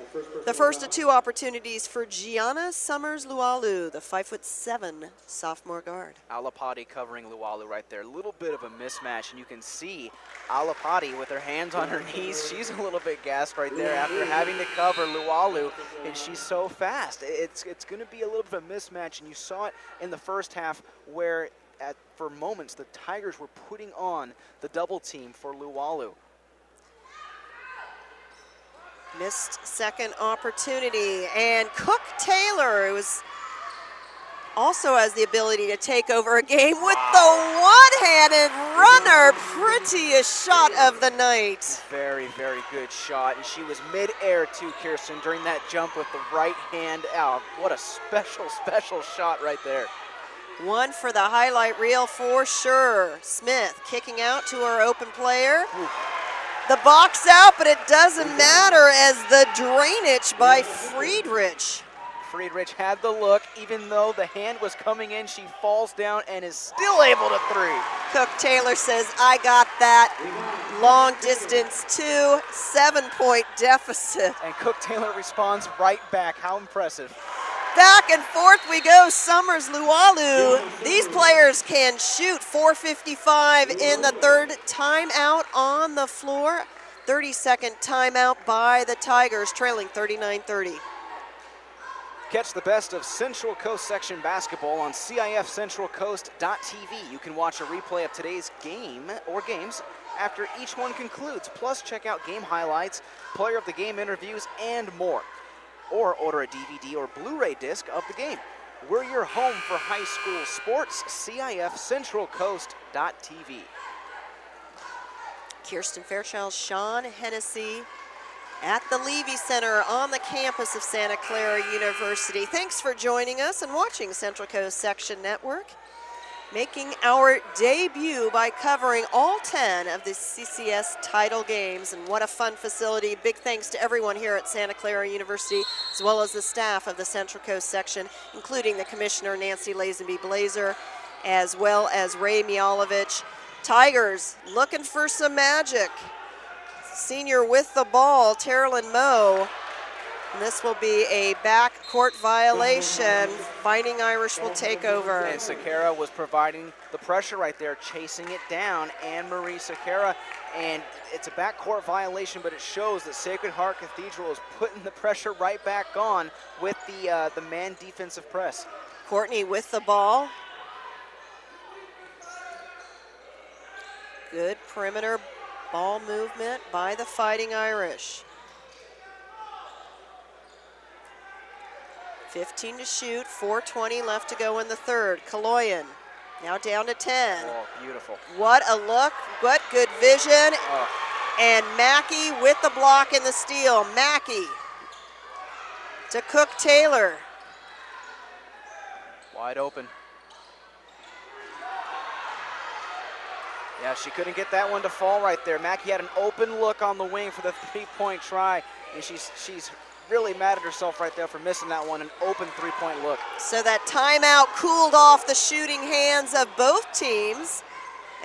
the first of 2 opportunities for Gianna Summers Lualu, the 5'7" sophomore guard. Alapati covering Lualu right there. A little bit of a mismatch, and you can see Alapati with her hands on her knees. She's a little bit gassed right there after having to cover Lualu, and she's so fast. It's going to be a little bit of a mismatch, and you saw it in the first half where for moments the Tigers were putting on the double team for Lualu. Missed second opportunity, and Cook Taylor, who also has the ability to take over a game with the one-handed runner. Prettiest shot of the night. Very, very good shot, and she was mid-air too, Kirsten, during that jump with the right hand out. What a special, special shot right there. One for the highlight reel for sure. Smith kicking out to her open player. Ooh. The box out, but it doesn't matter as the drainage by Friedrich. Friedrich had the look. Even though the hand was coming in, she falls down and is still able to 3. Cook Taylor says, I got that. Long distance 2, 7-point deficit. And Cook Taylor responds right back. How impressive. Back and forth we go. Summers Lualu. These players can shoot. 4:55 in the third. Timeout on the floor. 30-second timeout by the Tigers, trailing 39-30. Catch the best of Central Coast Section basketball on CIF-Centralcoast.tv. You can watch a replay of today's game or games after each one concludes. Plus, check out game highlights, player of the game interviews, and more. Or order a DVD or Blu-ray disc of the game. We're your home for high school sports, CIF-Centralcoast.tv. Kirsten Fairchild, Sean Hennessy at the Levy Center on the campus of Santa Clara University. Thanks for joining us and watching Central Coast Section Network. Making our debut by covering all 10 of the CCS title games, and what a fun facility. Big thanks to everyone here at Santa Clara University, as well as the staff of the Central Coast section, including the Commissioner Nancy Lazenby Blazer, as well as Ray Mialovich. Tigers looking for some magic. Senior with the ball, Terilyn Moe. And this will be a backcourt violation. Fighting Irish will take over. And Sakara was providing the pressure right there, chasing it down. Anne-Marie Sakara, and it's a backcourt violation, but it shows that Sacred Heart Cathedral is putting the pressure right back on with the man defensive press. Courtney with the ball. Good perimeter ball movement by the Fighting Irish. 15 to shoot, 4:20 left to go in the third. Kaloyan now down to 10. Oh, beautiful. What a look, what good vision. Oh. And Mackey with the block and the steal. Mackey to Cook Taylor. Wide open. Yeah, she couldn't get that one to fall right there. Mackey had an open look on the wing for the 3-point try, and she's really mad at herself right there for missing that one, an open three-point look. So that timeout cooled off the shooting hands of both teams.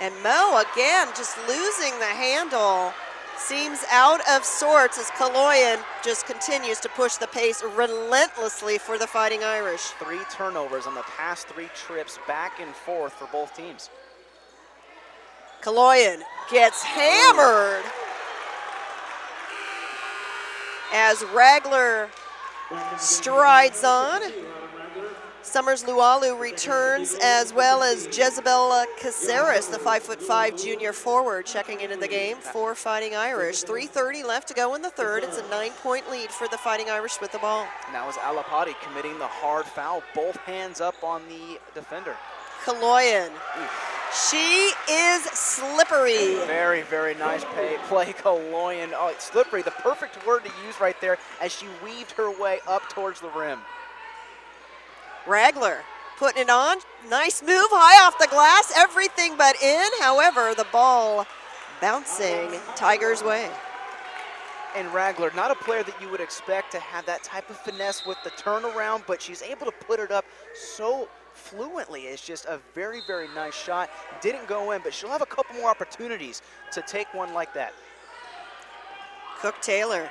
And Mo, again, just losing the handle. Seems out of sorts as Kaloyan just continues to push the pace relentlessly for the Fighting Irish. 3 turnovers on the past 3 trips back and forth for both teams. Kaloyan gets hammered as Ragler strides on. Summers Lualu returns, as well as Jezebel Caceres, the 5'5" junior forward, checking into the game for Fighting Irish. 3:30 left to go in the third. It's a 9-point lead for the Fighting Irish with the ball. And that was Alapati committing the hard foul, both hands up on the defender. Kaloyan. She is slippery. Very, very nice play, Kaloyan. Oh, it's slippery, the perfect word to use right there as she weaved her way up towards the rim. Ragler putting it on. Nice move, high off the glass, everything but in. However, the ball bouncing Tigers' way. And Ragler, not a player that you would expect to have that type of finesse with the turnaround, but she's able to put it up so fluently. It's just a very, very nice shot. Didn't go in, but she'll have a couple more opportunities to take one like that. Cook-Taylor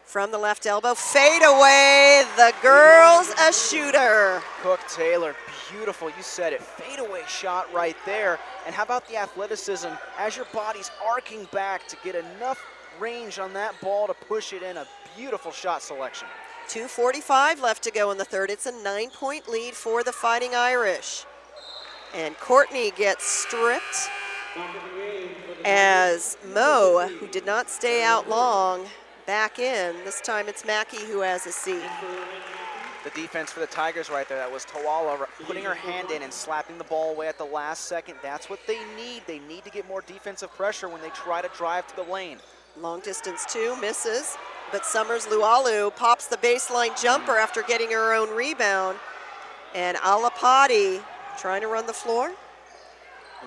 from the left elbow, fade away, the girl's a shooter. Cook-Taylor, beautiful, you said it, fadeaway shot right there. And how about the athleticism as your body's arcing back to get enough range on that ball to push it in, a beautiful shot selection. 2:45 left to go in the third. It's a 9-point lead for the Fighting Irish. And Courtney gets stripped as Mo, who did not stay out long, back in. This time it's Mackey who has a seat. The defense for the Tigers right there, that was Tawala putting her hand in and slapping the ball away at the last second. That's what they need. They need to get more defensive pressure when they try to drive to the lane. Long distance 2 misses, but Summers Lualu pops the baseline jumper after getting her own rebound. And Alapati trying to run the floor.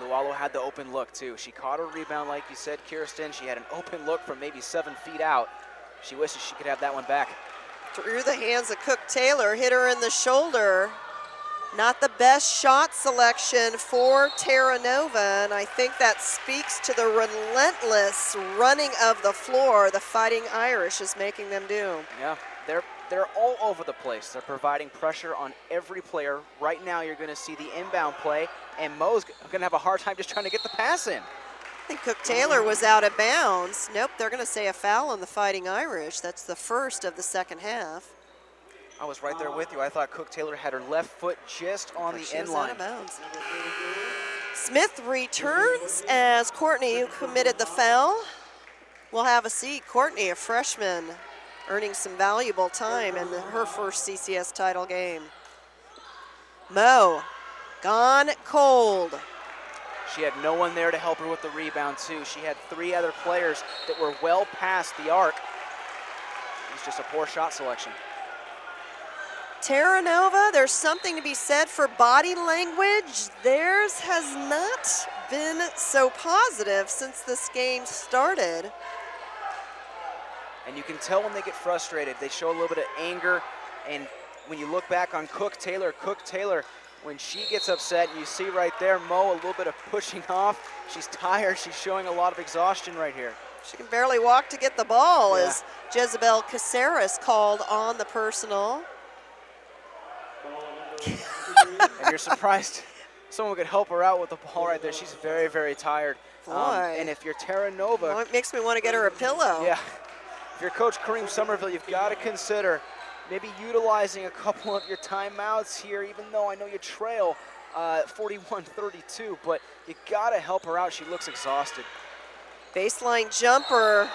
Lualu had the open look too. She caught her rebound like you said, Kirsten. She had an open look from maybe 7 feet out. She wishes she could have that one back. Through the hands of Cook-Taylor, hit her in the shoulder. Not the best shot selection for Terra Nova, and I think that speaks to the relentless running of the floor the Fighting Irish is making them do. Yeah, they're all over the place. They're providing pressure on every player. Right now you're going to see the inbound play, and Mo's going to have a hard time just trying to get the pass in. I think Cook-Taylor was out of bounds. Nope, they're going to say a foul on the Fighting Irish. That's the first of the second half. I was right there with you. I thought Cook-Taylor had her left foot just on the end line. Out of bounds. Smith returns as Courtney, who committed the foul, will have a seat. Courtney, a freshman, earning some valuable time in her first CCS title game. Mo, gone cold. She had no one there to help her with the rebound, too. She had 3 other players that were well past the arc. It was just a poor shot selection. Terra Nova, there's something to be said for body language. Theirs has not been so positive since this game started. And you can tell when they get frustrated. They show a little bit of anger. And when you look back on Cook-Taylor, when she gets upset, you see right there, Mo, a little bit of pushing off. She's tired. She's showing a lot of exhaustion right here. She can barely walk to get the ball as Jezebel Caceres called on the personal. And you're surprised someone could help her out with the ball right there. She's very, very tired. And if you're Terra Nova. Well, it makes me want to get her a pillow. Yeah. If you're Coach Kareem Somerville, you've got to consider maybe utilizing a couple of your timeouts here, even though I know you trail 41-32, but you got to help her out. She looks exhausted. Baseline jumper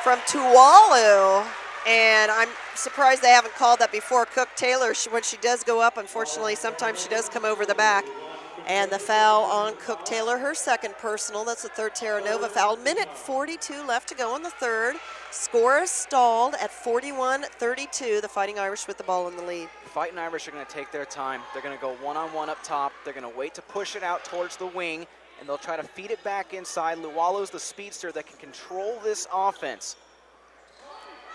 from Tuwalu, and I'm surprised they haven't called that before. Cook-Taylor, when she does go up, unfortunately, sometimes she does come over the back. And the foul on Cook-Taylor, her second personal. That's the third Terra Nova foul. Minute 42 left to go in the third. Score is stalled at 41-32. The Fighting Irish with the ball in the lead. The Fighting Irish are going to take their time. They're going to go one-on-one up top. They're going to wait to push it out towards the wing, and they'll try to feed it back inside. Lualu's the speedster that can control this offense.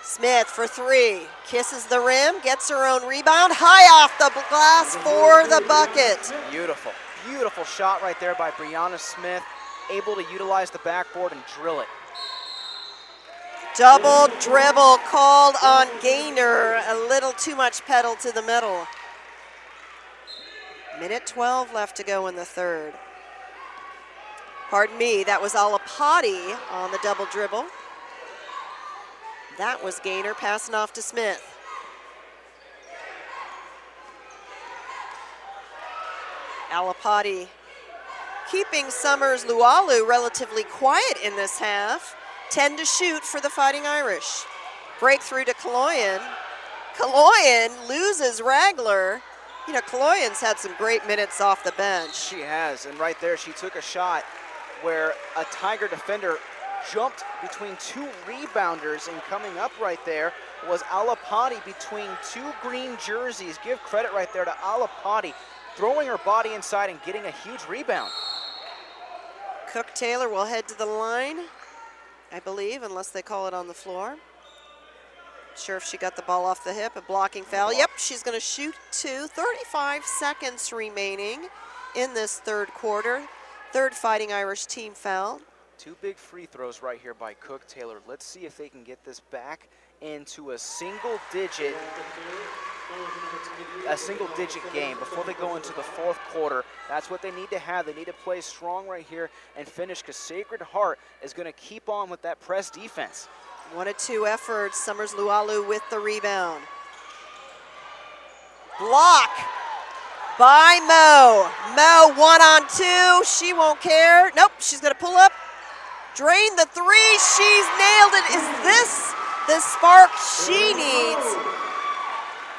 Smith for three. Kisses the rim, gets her own rebound. High off the glass for the bucket. Beautiful, beautiful shot right there by Brianna Smith. Able to utilize the backboard and drill it. Double dribble called on Gaynor. A little too much pedal to the middle. Minute 12 left to go in the third. Pardon me, that was Alapati on the double dribble. That was Gaynor passing off to Smith. Alapati keeping Summers Lualu relatively quiet in this half. 10 to shoot for the Fighting Irish. Breakthrough to Kaloyan. Kaloyan loses Ragler. You know, Kaloyan's had some great minutes off the bench. She has, and right there she took a shot where a Tiger defender jumped between two rebounders, and coming up right there was Alapati between two green jerseys. Give credit right there to Alapati, throwing her body inside and getting a huge rebound. Cook Taylor will head to the line, I believe, unless they call it on the floor. Sure if she got the ball off the hip, a blocking foul. Yep, she's going to shoot two. 35 seconds remaining in this third quarter. Third Fighting Irish team foul. Two big free throws right here by Cook Taylor. Let's see if they can get this back into a single digit game before they go into the fourth quarter. That's what they need to have. They need to play strong right here and finish, because Sacred Heart is going to keep on with that press defense. 1 of 2 efforts. Summers Lualu with the rebound. Block by Mo. Mo 1 on 2. She won't care. Nope, she's going to pull up. Drain the three. She's nailed it. Is this the spark she needs?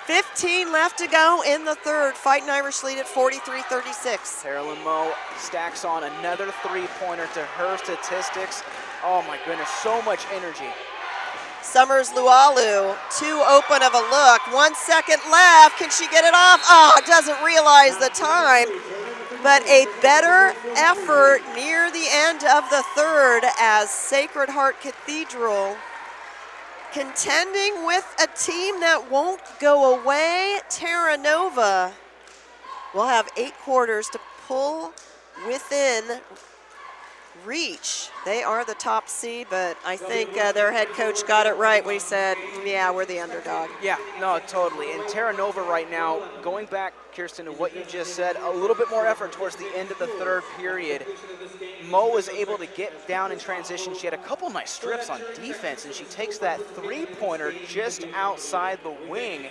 15 left to go in the third. Fighting Irish lead at 43-36. Carolyn Moe stacks on another three-pointer to her statistics. Oh my goodness, so much energy. Summers Lualu, too open of a look. 1 second left. Can she get it off? Oh, doesn't realize the time. But a better effort near the end of the third as Sacred Heart Cathedral contending with a team that won't go away. Terra Nova will have 8 quarters to pull within reach. They are the top seed, but I think their head coach got it right when he said, yeah, we're the underdog. Yeah, no, totally. And Terra Nova right now, going back, Kirsten, to what you just said, a little bit more effort towards the end of the third period. Mo was able to get down in transition. She had a couple nice strips on defense, and she takes that three-pointer just outside the wing.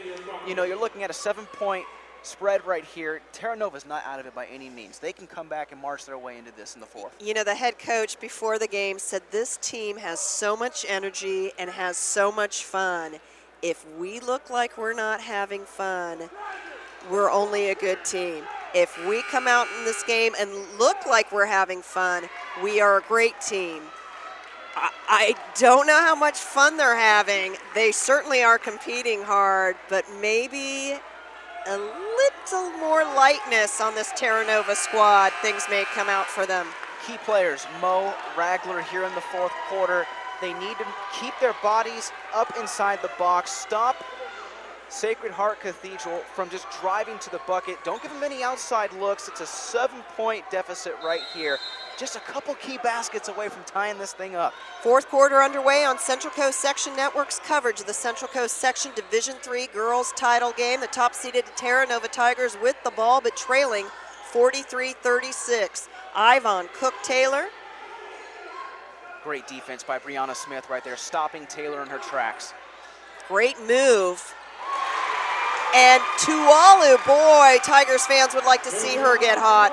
You know, you're looking at a 7-point spread right here. Terra Nova's not out of it by any means. They can come back and march their way into this in the fourth. You know, the head coach before the game said this team has so much energy and has so much fun. If we look like we're not having fun, we're only a good team. If we come out in this game and look like we're having fun, we are a great team. I don't know how much fun they're having. They certainly are competing hard, but maybe a little more lightness on this Terra Nova squad, things may come out for them. Key players, Mo, Ragler here in the fourth quarter. They need to keep their bodies up inside the box, stop Sacred Heart Cathedral from just driving to the bucket. Don't give them any outside looks. It's a 7-point deficit right here. Just a couple key baskets away from tying this thing up. Fourth quarter underway on Central Coast Section Network's coverage of the Central Coast Section Division III girls title game. The top-seeded Terra Nova Tigers with the ball, but trailing 43-36. Ivan Cook Taylor. Great defense by Brianna Smith right there, stopping Taylor in her tracks. Great move. And Tualu, boy, Tigers fans would like to see her get hot.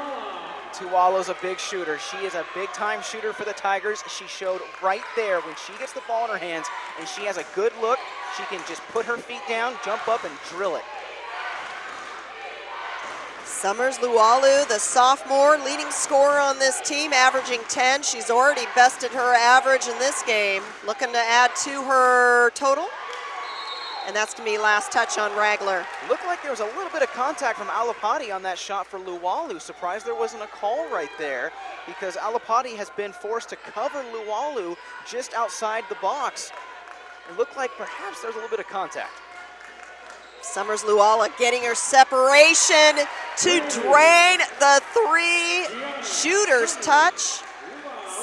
Tualu's a big shooter. She is a big-time shooter for the Tigers. She showed right there when she gets the ball in her hands and she has a good look, she can just put her feet down, jump up, and drill it. Summers Lualu, the sophomore, leading scorer on this team, averaging 10. She's already bested her average in this game. Looking to add to her total. And that's going to be last touch on Ragler. Looked like there was a little bit of contact from Alapati on that shot for Lualu. Surprised there wasn't a call right there, because Alapati has been forced to cover Lualu just outside the box. it looked like perhaps there's a little bit of contact. Summers Luala getting her separation to drain the three. Shooter's touch.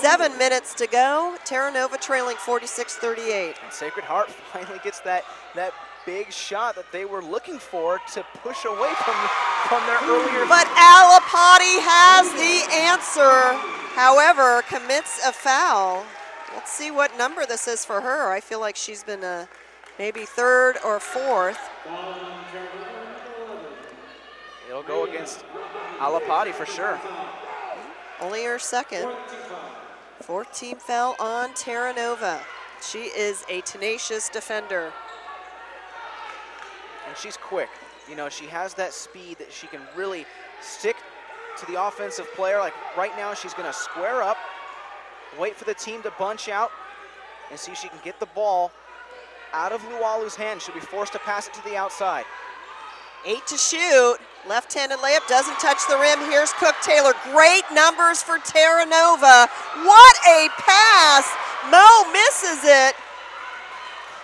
7 minutes to go. Terra Nova trailing 46-38. And Sacred Heart finally gets that big shot that they were looking for to push away from their earlier. But Alapati has the answer. However, commits a foul. Let's see what number this is for her. I feel like she's been maybe third or fourth. It'll go against Alapati for sure. Only her second. Fourth team foul on Terra Nova. She is a tenacious defender. And she's quick. You know, she has that speed that she can really stick to the offensive player. Like right now, she's going to square up, wait for the team to bunch out, and see if she can get the ball out of Lualu's hand. She'll be forced to pass it to the outside. 8 to shoot. Left-handed layup doesn't touch the rim. Here's Cook Taylor. Great numbers for Terra Nova. What a pass. Mo misses it.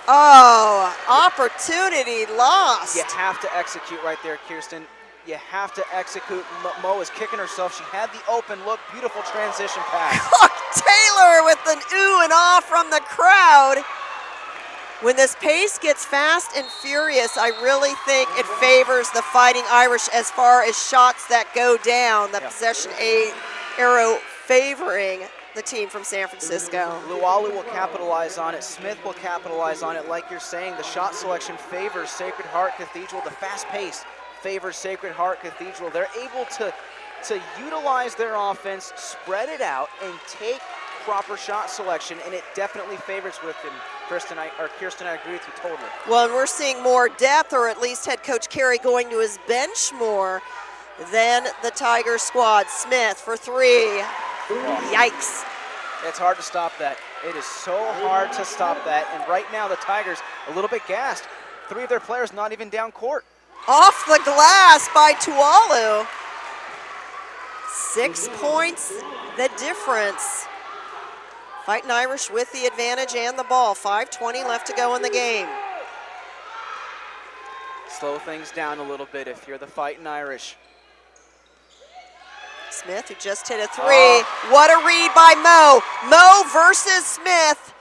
Oh, opportunity lost. You have to execute right there, Kirsten. You have to execute. Mo is kicking herself. She had the open look. Beautiful transition pass. Cook Taylor with an ooh and ah from the crowd. When this pace gets fast and furious, I really think it favors the Fighting Irish as far as shots that go down. The possession arrow favoring the team from San Francisco. Lualu will capitalize on it. Smith will capitalize on it. Like you're saying, the shot selection favors Sacred Heart Cathedral. The fast pace favors Sacred Heart Cathedral. They're able to utilize their offense, spread it out, and take proper shot selection, and it definitely favors with them. Kirsten, I agree with you totally. Well, and we're seeing more depth, or at least head coach Carey going to his bench more than the Tiger squad. Smith for three. Yikes. It's hard to stop that. It is so hard to stop that, and right now the Tigers a little bit gassed. 3 of their players not even down court. Off the glass by Tualu. 6 points, the difference. Fighting Irish with the advantage and the ball. 5:20 left to go in the game. Slow things down a little bit if you're the Fighting Irish. Smith, who just hit a three. What a read by Mo. Mo versus Smith.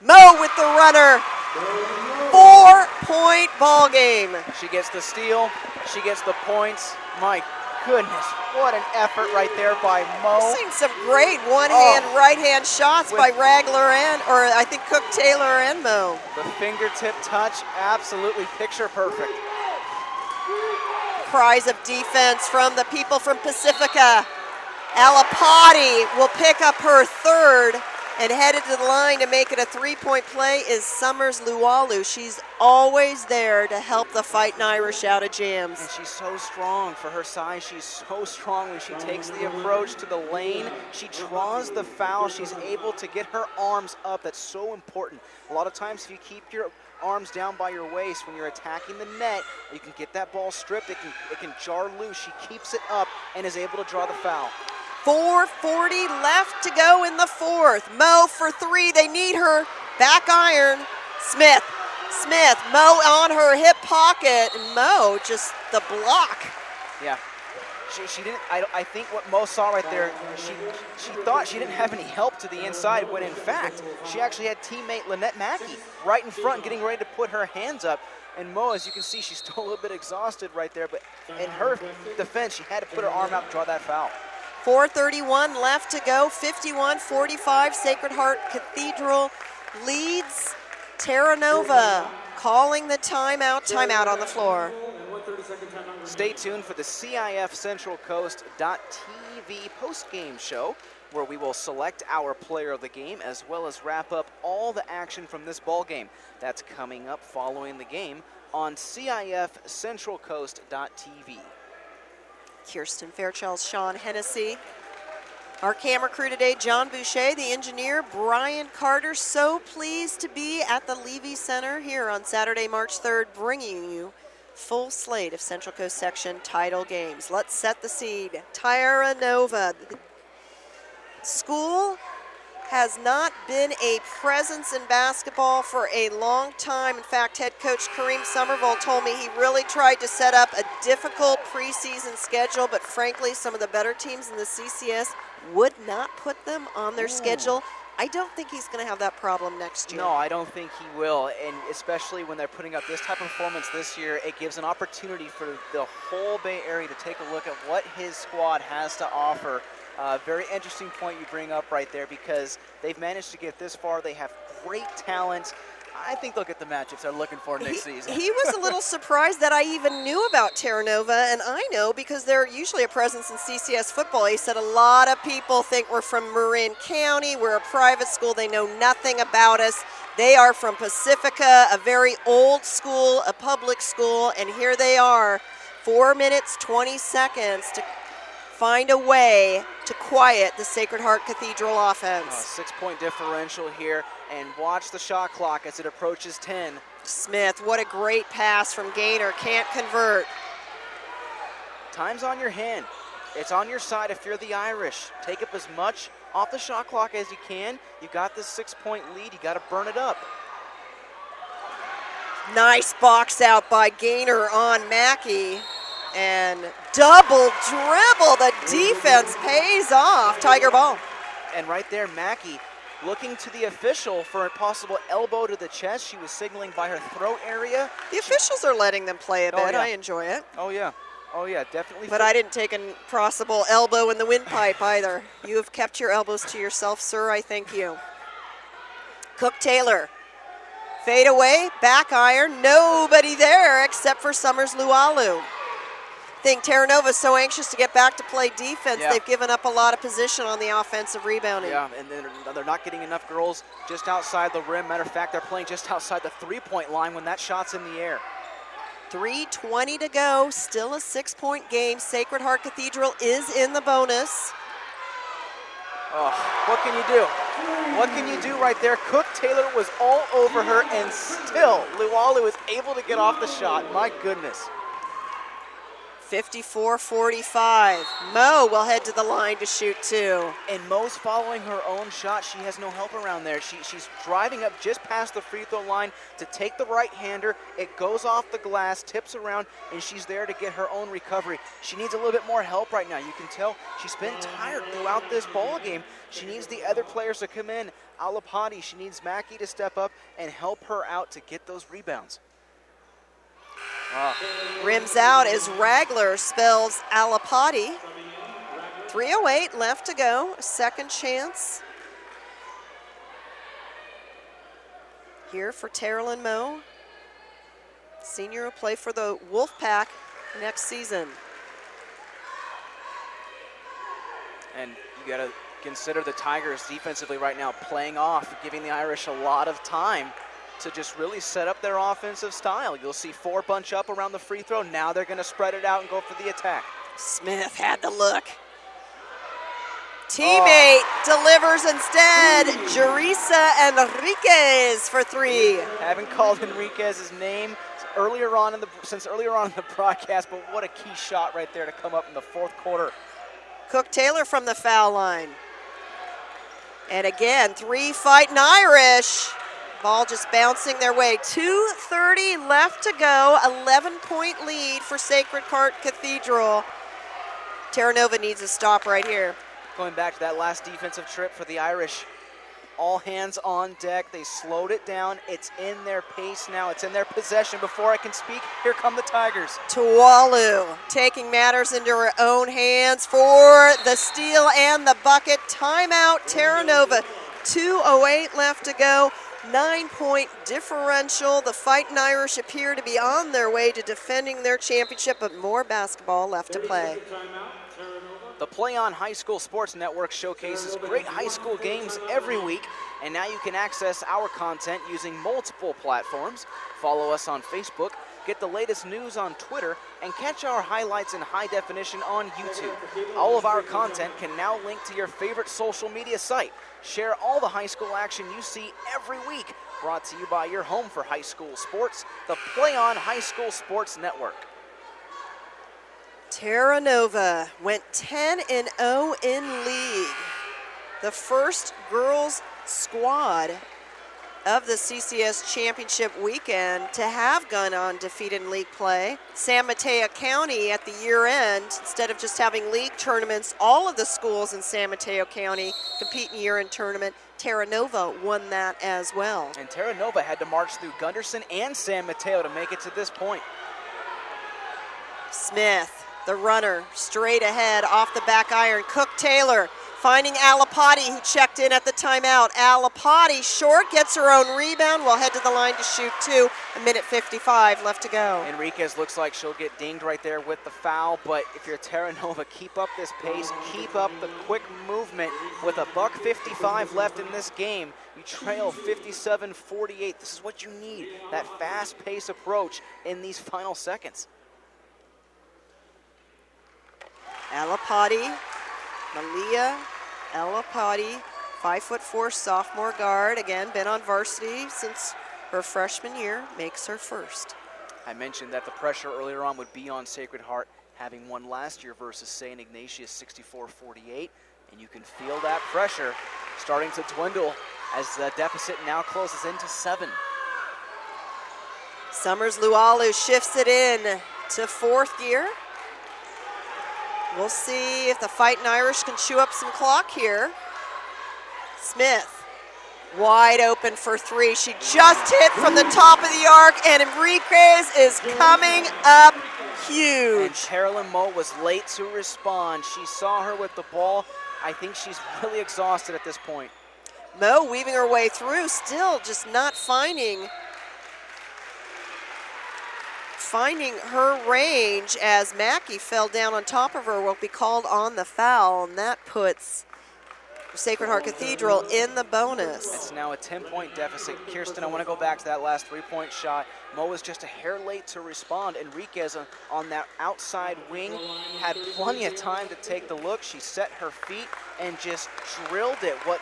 Mo with the runner. 4-point ball game. She gets the steal. She gets the points. My goodness, what an effort right there by Mo. We're seeing some great one-hand, right-hand shots by Ragler or I think Cook Taylor and Mo. The fingertip touch, absolutely picture perfect. Cries of defense from the people from Pacifica. Alapati will pick up her third, and headed to the line to make it a 3-point play is Summers Lualu. She's always there to help the Fighting Irish out of jams. And she's so strong for her size. She's so strong when she takes the approach to the lane. She draws the foul. She's able to get her arms up. That's so important. A lot of times if you keep your arms down by your waist when you're attacking the net, you can get that ball stripped. It can jar loose. She keeps it up and is able to draw the foul. 4:40 left to go in the fourth. Mo for three. They need her. Back iron. Smith. Mo on her hip pocket. And Mo just the block. Yeah. She didn't. I think what Mo saw right there, she thought she didn't have any help to the inside when in fact she actually had teammate Lynette Mackey right in front getting ready to put her hands up. And Mo, as you can see, she's still a little bit exhausted right there, but in her defense, she had to put her arm out and draw that foul. 4:31 left to go, 51-45. Sacred Heart Cathedral leads Terra Nova. Calling the timeout on the floor. Stay tuned for the CIF-Central Coast.tv post-game show, where we will select our player of the game as well as wrap up all the action from this ball game. That's coming up following the game on CIF-Central Coast.tv. Kirsten Fairchild, Sean Hennessy. Our camera crew today, John Boucher, the engineer, Brian Carter. So pleased to be at the Levy Center here on Saturday, March 3rd, bringing you full slate of Central Coast Section title games. Let's set the seed. Terra Nova. School has not been a presence in basketball for a long time. In fact, head coach Kareem Somerville told me he really tried to set up a difficult preseason schedule, but frankly, some of the better teams in the CCS would not put them on their schedule. I don't think he's going to have that problem next year. No, I don't think he will, and especially when they're putting up this type of performance this year, it gives an opportunity for the whole Bay Area to take a look at what his squad has to offer. Very interesting point you bring up right there, because they've managed to get this far. They have great talent. I think they'll get the matchups they're looking for next season. He was a little surprised that I even knew about Terra Nova, and I know because they're usually a presence in CCS football. He said a lot of people think we're from Marin County. We're a private school. They know nothing about us. They are from Pacifica, a very old school, a public school, and here they are, 4 minutes, 20 seconds to find a way to quiet the Sacred Heart Cathedral offense. 6-point differential here, and watch the shot clock as it approaches 10. Smith, what a great pass from Gaynor, can't convert. Time's on your hand. It's on your side if you're the Irish. Take up as much off the shot clock as you can. You got this 6-point lead, you got to burn it up. Nice box out by Gaynor on Mackey. And double dribble, the defense pays off. Tiger ball. And right there, Mackey looking to the official for a possible elbow to the chest. She was signaling by her throat area. The officials are letting them play a bit. Yeah. I enjoy it. Oh, yeah. Oh, yeah, definitely. But I didn't take a possible elbow in the windpipe either. You have kept your elbows to yourself, sir. I thank you. Cook-Taylor. Fade away, back iron. Nobody there except for Summers Lualu. I think Terra Nova is so anxious to get back to play defense, they've given up a lot of position on the offensive rebounding. Yeah, and then they're not getting enough girls just outside the rim. Matter of fact, they're playing just outside the three-point line when that shot's in the air. 3:20 to go, still a 6-point game. Sacred Heart Cathedral is in the bonus. Oh, what can you do? What can you do right there? Cook-Taylor was all over her, and still Lualu was able to get off the shot. My goodness. 54-45. Mo will head to the line to shoot two. And Mo's following her own shot. She has no help around there. She's driving up just past the free throw line to take the right-hander. It goes off the glass, tips around, and she's there to get her own recovery. She needs a little bit more help right now. You can tell she's been tired throughout this ball game. She needs the other players to come in. Alapati, she needs Mackey to step up and help her out to get those rebounds. Rims out as Ragler spells Alapati. 3:08 left to go, a second chance. Here for Terrell Mo. Senior will play for the Wolfpack next season. And you got to consider the Tigers defensively right now playing off, giving the Irish a lot of time to just really set up their offensive style. You'll see 4 bunch up around the free throw. Now they're going to spread it out and go for the attack. Smith had the look. Teammate delivers instead. Jerisa Enriquez for 3. Haven't called Enriquez's name since earlier on in the broadcast, but what a key shot right there to come up in the fourth quarter. Cook-Taylor from the foul line. And again, 3 fighting Irish. Ball just bouncing their way. 2:30 left to go. 11-point lead for Sacred Heart Cathedral. Terra Nova needs a stop right here. Going back to that last defensive trip for the Irish. All hands on deck. They slowed it down. It's in their pace now. It's in their possession. Before I can speak, here come the Tigers. Tuwalu taking matters into her own hands for the steal and the bucket. Timeout, Terra Nova. 2:08 left to go. 9-point differential. The Fighting Irish appear to be on their way to defending their championship, but more basketball left to play. The Play On High School Sports Network showcases great high school games every week, and now you can access our content using multiple platforms. Follow us on Facebook, get the latest news on Twitter, and catch our highlights in high definition on YouTube. All of our content can now link to your favorite social media site. Share all the high school action you see every week. Brought to you by your home for high school sports, the Play On High School Sports Network. Terra Nova went 10-0 in league. the first girls squad of the CCS Championship weekend to have gone undefeated in league play. San Mateo County at the year end, instead of just having league tournaments, all of the schools in San Mateo County compete in year-end tournament. Terra Nova won that as well. And Terra Nova had to march through Gunderson and San Mateo to make it to this point. Smith, the runner, straight ahead off the back iron. Cook Taylor finding Alapati, who checked in at the timeout. Alapati short, gets her own rebound. Will head to the line to shoot two. 1:55 left to go. Enriquez looks like she'll get dinged right there with the foul, but if you're Terra Nova, keep up this pace, keep up the quick movement. With $1:55 left in this game, you trail 57-48. This is what you need, that fast-paced approach in these final seconds. Alapati, Malia Alapati, 5'4" sophomore guard. Again, been on varsity since her freshman year, makes her first. I mentioned that the pressure earlier on would be on Sacred Heart, having won last year versus St. Ignatius 64-48, and you can feel that pressure starting to dwindle as the deficit now closes into 7. Summers Lualu shifts it in to fourth gear. We'll see if the Fighting Irish can chew up some clock here. Smith, wide open for three. She just hit from the top of the arc, and Enriquez is coming up huge. And Carolyn Moe was late to respond. She saw her with the ball. I think she's really exhausted at this point. Moe weaving her way through, still just not finding her range as Mackey fell down on top of her. Will be called on the foul, and that puts Sacred Heart Cathedral in the bonus. It's now a 10-point deficit. Kirsten, I want to go back to that last three-point shot. Mo was just a hair late to respond. Enriquez on that outside wing had plenty of time to take the look. She set her feet and just drilled it. What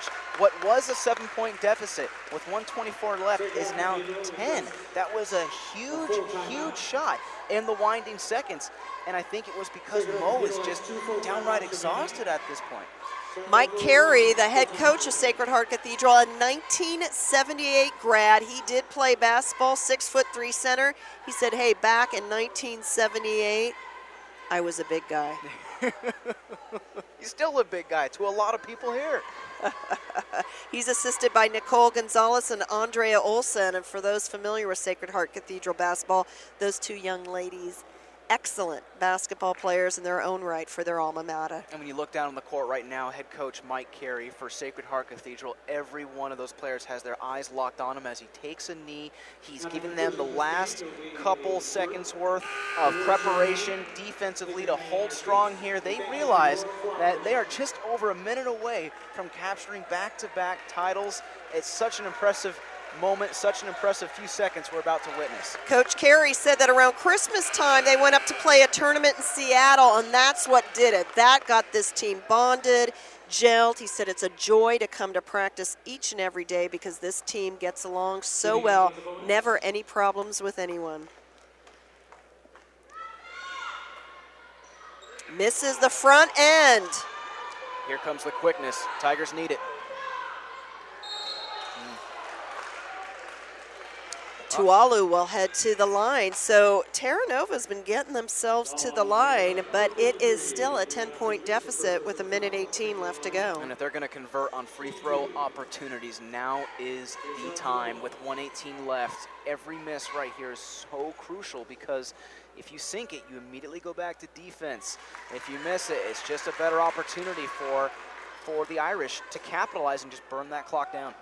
was a 7-point deficit with 1:24 left is now 10. That was a huge, huge shot in the winding seconds. And I think it was because Mo is just downright exhausted at this point. Mike Carey, the head coach of Sacred Heart Cathedral, a 1978 grad. He did play basketball, 6'3" center. He said, hey, back in 1978, I was a big guy. He's still a big guy to a lot of people here. He's assisted by Nicole Gonzalez and Andrea Olsen. And for those familiar with Sacred Heart Cathedral basketball, those two young ladies, excellent basketball players in their own right for their alma mater. And when you look down on the court right now, head coach Mike Carey for Sacred Heart Cathedral, every one of those players has their eyes locked on him as he takes a knee. He's giving them the last couple seconds worth of preparation defensively to hold strong here. They realize that they are just over a minute away from capturing back-to-back titles. It's such an impressive moment, such an impressive few seconds we're about to witness. Coach Carey said that around Christmas time they went up to play a tournament in Seattle, and that's what did it. That got this team bonded, gelled. He said it's a joy to come to practice each and every day because this team gets along so well, never any problems with anyone. Misses the front end. Here comes the quickness. Tigers need it. Tualu will head to the line. So Terra Nova's been getting themselves to the line, but it is still a 10-point deficit with 1:18 left to go. And if they're going to convert on free throw opportunities, now is the time. With 1:18 left, every miss right here is so crucial because if you sink it, you immediately go back to defense. If you miss it, it's just a better opportunity for the Irish to capitalize and just burn that clock down.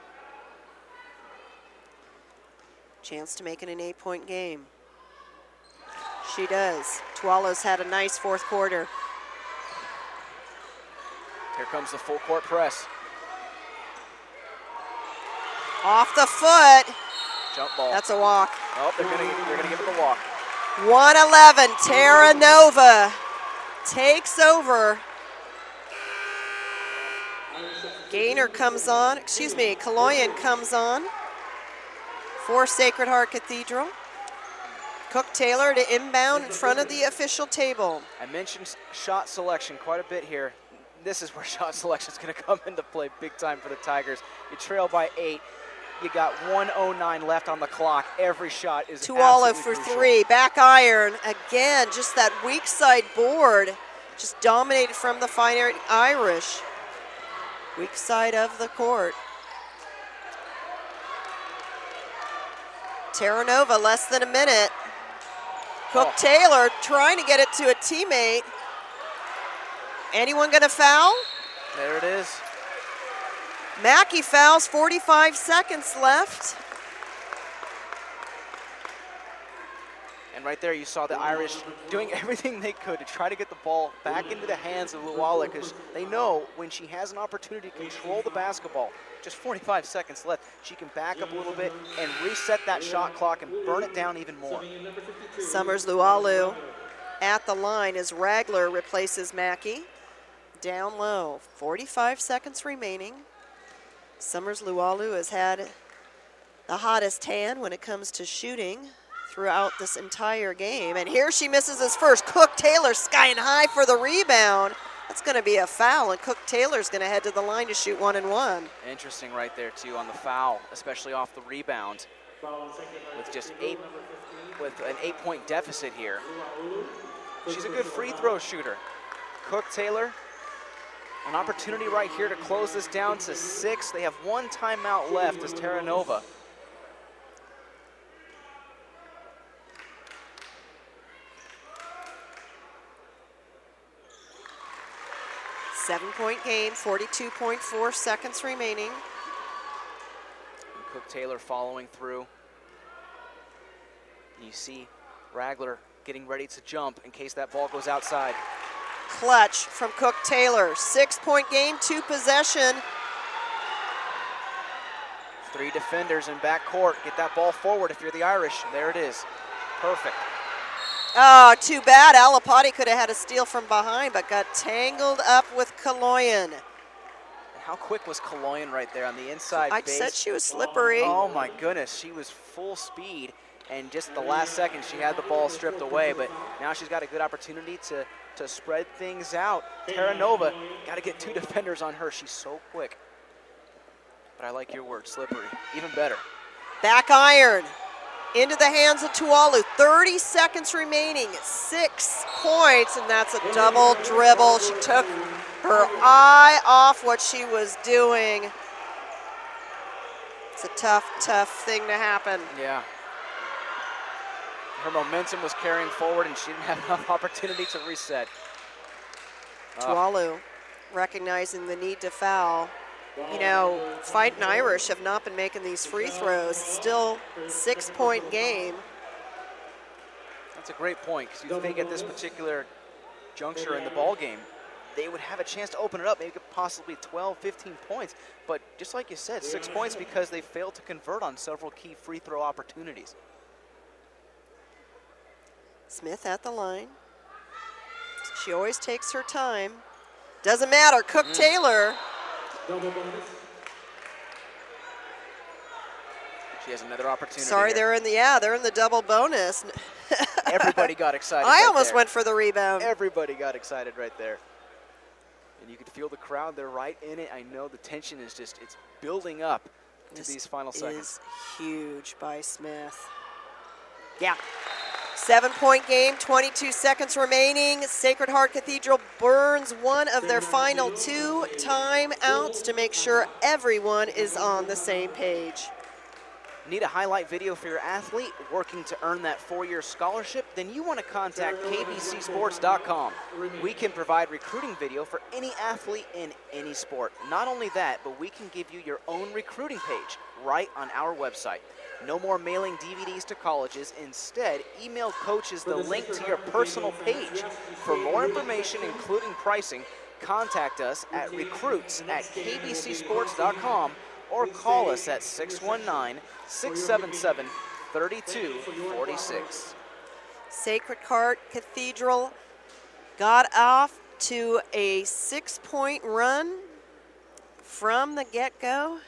Chance to make it an 8-point game. She does. Tualu's had a nice fourth quarter. Here comes the full court press. Off the foot. Jump ball. That's a walk. Oh, they're gonna give it the walk. 111. Terra Nova takes over. Gaynor comes on. Excuse me. Kaloyan comes on for Sacred Heart Cathedral. Cook Taylor to inbound in front of the official table. I mentioned shot selection quite a bit here. this is where shot selection is going to come into play big time for the Tigers. You trail by 8. You got 1:09 left on the clock. Every shot is Tualo for crucial. 3. Back iron. Again, just that weak side board. Just dominated from the Fine Irish. Weak side of the court. Terra Nova, less than a minute. Cook-Taylor trying to get it to a teammate. Anyone going to foul? There it is. Mackey fouls, 45 seconds left. And right there you saw the Irish doing everything they could to try to get the ball back into the hands of Luala, because they know when she has an opportunity to control the basketball, just 45 seconds left, she can back up a little bit and reset that shot clock and burn it down even more. Summers Lualu at the line as Ragler replaces Mackey. Down low, 45 seconds remaining. Summers Lualu has had the hottest hand when it comes to shooting throughout this entire game. And here she misses his first. Cook-Taylor skying high for the rebound. That's going to be a foul, and Cook-Taylor's going to head to the line to shoot 1-1. Interesting right there, too, on the foul, especially off the rebound. With just an 8-point deficit here. She's a good free throw shooter. Cook-Taylor, an opportunity right here to close this down to 6. They have 1 timeout left as Terra Nova. Seven-point game, 42.4 seconds remaining. And Cook-Taylor following through. You see Ragler getting ready to jump in case that ball goes outside. Clutch from Cook-Taylor. 6-point game, 2 possession. 3 defenders in backcourt. Get that ball forward if you're the Irish. There it is. Perfect. Oh, too bad. Alapati could have had a steal from behind, but got tangled up with Kaloyan. How quick was Kaloyan right there on the inside I base? said she was slippery. Oh my goodness, she was full speed, and just the last second she had the ball stripped away, but now she's got a good opportunity to spread things out. Terra Nova, got to get 2 defenders on her. She's so quick. But I like your word, slippery. Even better. Back iron. Into the hands of Tualu. 30 seconds remaining. 6 points, and that's a double dribble. She took her eye off what she was doing. It's a tough, tough thing to happen. Yeah. Her momentum was carrying forward, and she didn't have enough opportunity to reset. Tualu recognizing the need to foul. You know, Fighting Irish have not been making these free throws. Still 6-point game. That's a great point, because you think at this particular juncture in the ball game, they would have a chance to open it up, maybe possibly 12, 15 points. But just like you said, 6 points because they failed to convert on several key free throw opportunities. Smith at the line. She always takes her time. Doesn't matter. Cook-Taylor. She has another opportunity. Sorry, here. they're in the double bonus. Everybody got excited. I right almost there. went for the rebound. Everybody got excited right there. And you could feel the crowd. They're right in it. I know the tension is just, it's building up to these final seconds. This is huge by Smith. Yeah. 7-point game, 22 seconds remaining. Sacred Heart Cathedral burns one of their final 2 timeouts to make sure everyone is on the same page. Need a highlight video for your athlete working to earn that 4-year scholarship? Then you want to contact kbcsports.com. We can provide recruiting video for any athlete in any sport. Not only that, but we can give you your own recruiting page right on our website. No more mailing DVDs to colleges. Instead, email coaches the link to your personal page. For more information, including pricing, contact us at recruits@kbcsports.com or call us at 619-677-3246. Sacred Heart Cathedral got off to a 6-point run from the get-go.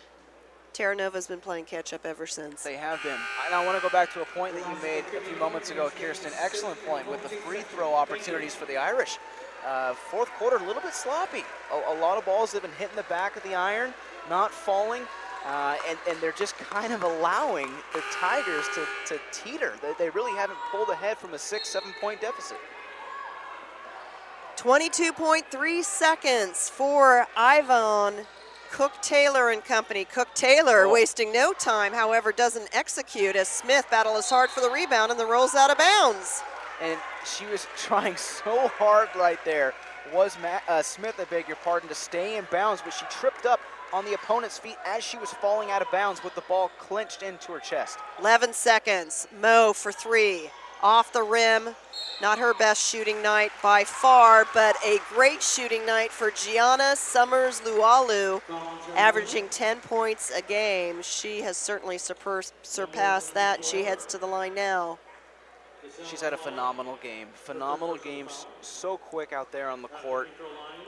Terra Nova's been playing catch-up ever since. They have been. And I want to go back to a point that you made a few moments ago, Kirsten. Excellent point with the free throw opportunities for the Irish. Fourth quarter, a little bit sloppy. A lot of balls have been hitting the back of the iron, not falling, and they're just kind of allowing the Tigers to teeter. They really haven't pulled ahead from a 6-7 point deficit. 22.3 seconds for Ivan Cook-Taylor and company. Cook-Taylor wasting no time, however, doesn't execute as Smith battles hard for the rebound and then rolls out of bounds. And she was trying so hard right there, was Smith, I beg your pardon, to stay in bounds, but she tripped up on the opponent's feet as she was falling out of bounds with the ball clinched into her chest. 11 seconds, Mo for three, off the rim. Not her best shooting night by far, but a great shooting night for Gianna Summers-Lualu, averaging 10 points a game. She has certainly surpassed that, and she heads to the line now. She's had a phenomenal game. Phenomenal game, so quick out there on the court.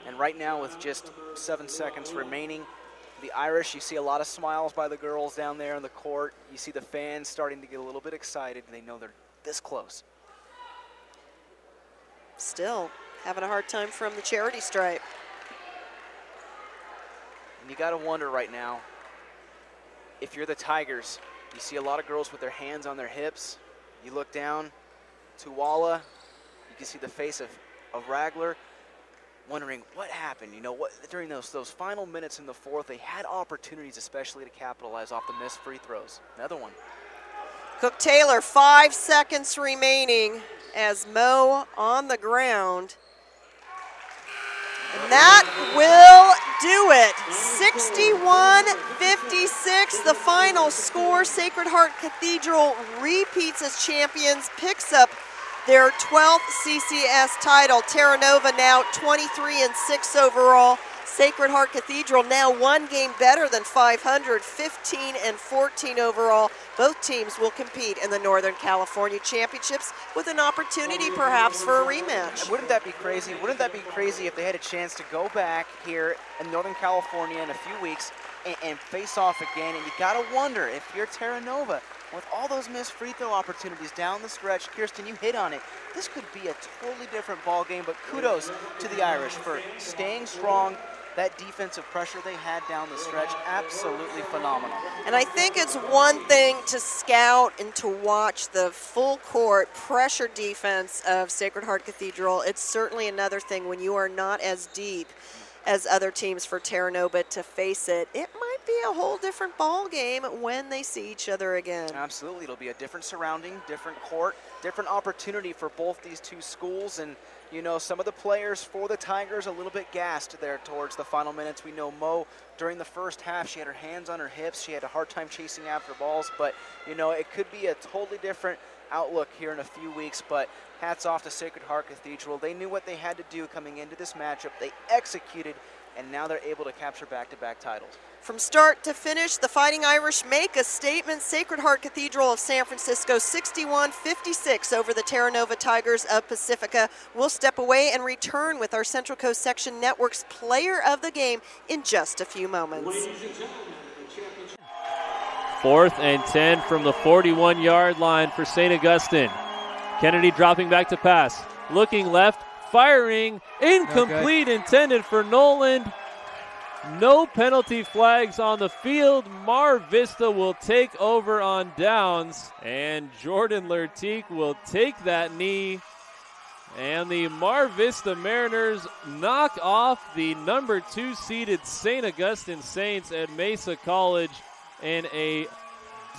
And right now with just 7 seconds remaining, the Irish, you see a lot of smiles by the girls down there on the court. You see the fans starting to get a little bit excited. They know they're this close. Still having a hard time from the charity stripe. And you got to wonder right now, if you're the Tigers, you see a lot of girls with their hands on their hips. You look down to Walla, you can see the face of Ragler, wondering what happened. You know, what during those final minutes in the fourth, they had opportunities, especially to capitalize off the missed free throws. Another one. Cook-Taylor, 5 seconds remaining as Mo on the ground. And that will do it. 61-56, the final score. Sacred Heart Cathedral repeats as champions, picks up their 12th CCS title. Terra Nova now 23-6 overall. Sacred Heart Cathedral now one game better than 500, 15-14 overall. Both teams will compete in the Northern California Championships with an opportunity perhaps for a rematch. And wouldn't that be crazy? Wouldn't that be crazy if they had a chance to go back here in Northern California in a few weeks and face off again? And you got to wonder, if you're Terra Nova, with all those missed free throw opportunities down the stretch, Kirsten, you hit on it, this could be a totally different ball game, but kudos to the Irish for staying strong. That defensive pressure they had down the stretch, absolutely phenomenal. And I think it's one thing to scout and to watch the full court pressure defense of Sacred Heart Cathedral. It's certainly another thing when you are not as deep as other teams for Terra Nova to face it. It might be a whole different ball game when they see each other again. Absolutely, it'll be a different surrounding, different court, different opportunity for both these two schools. And you know, some of the players for the Tigers a little bit gassed there towards the final minutes. We know Mo, during the first half, she had her hands on her hips. She had a hard time chasing after balls. But, you know, it could be a totally different outlook here in a few weeks. But hats off to Sacred Heart Cathedral. They knew what they had to do coming into this matchup. They executed, and now they're able to capture back-to-back titles. From start to finish, the Fighting Irish make a statement. Sacred Heart Cathedral of San Francisco 61-56 over the Terra Nova Tigers of Pacifica. We'll step away and return with our Central Coast Section Network's Player of the Game in just a few moments. 4th and 10 from the 41-yard line for St. Augustine. Kennedy dropping back to pass. Looking left, firing, incomplete, intended for Noland. No penalty flags on the field. Mar Vista will take over on downs, and Jordan Lertique will take that knee. And the Mar Vista Mariners knock off the number 2 seeded St. Augustine Saints at Mesa College in a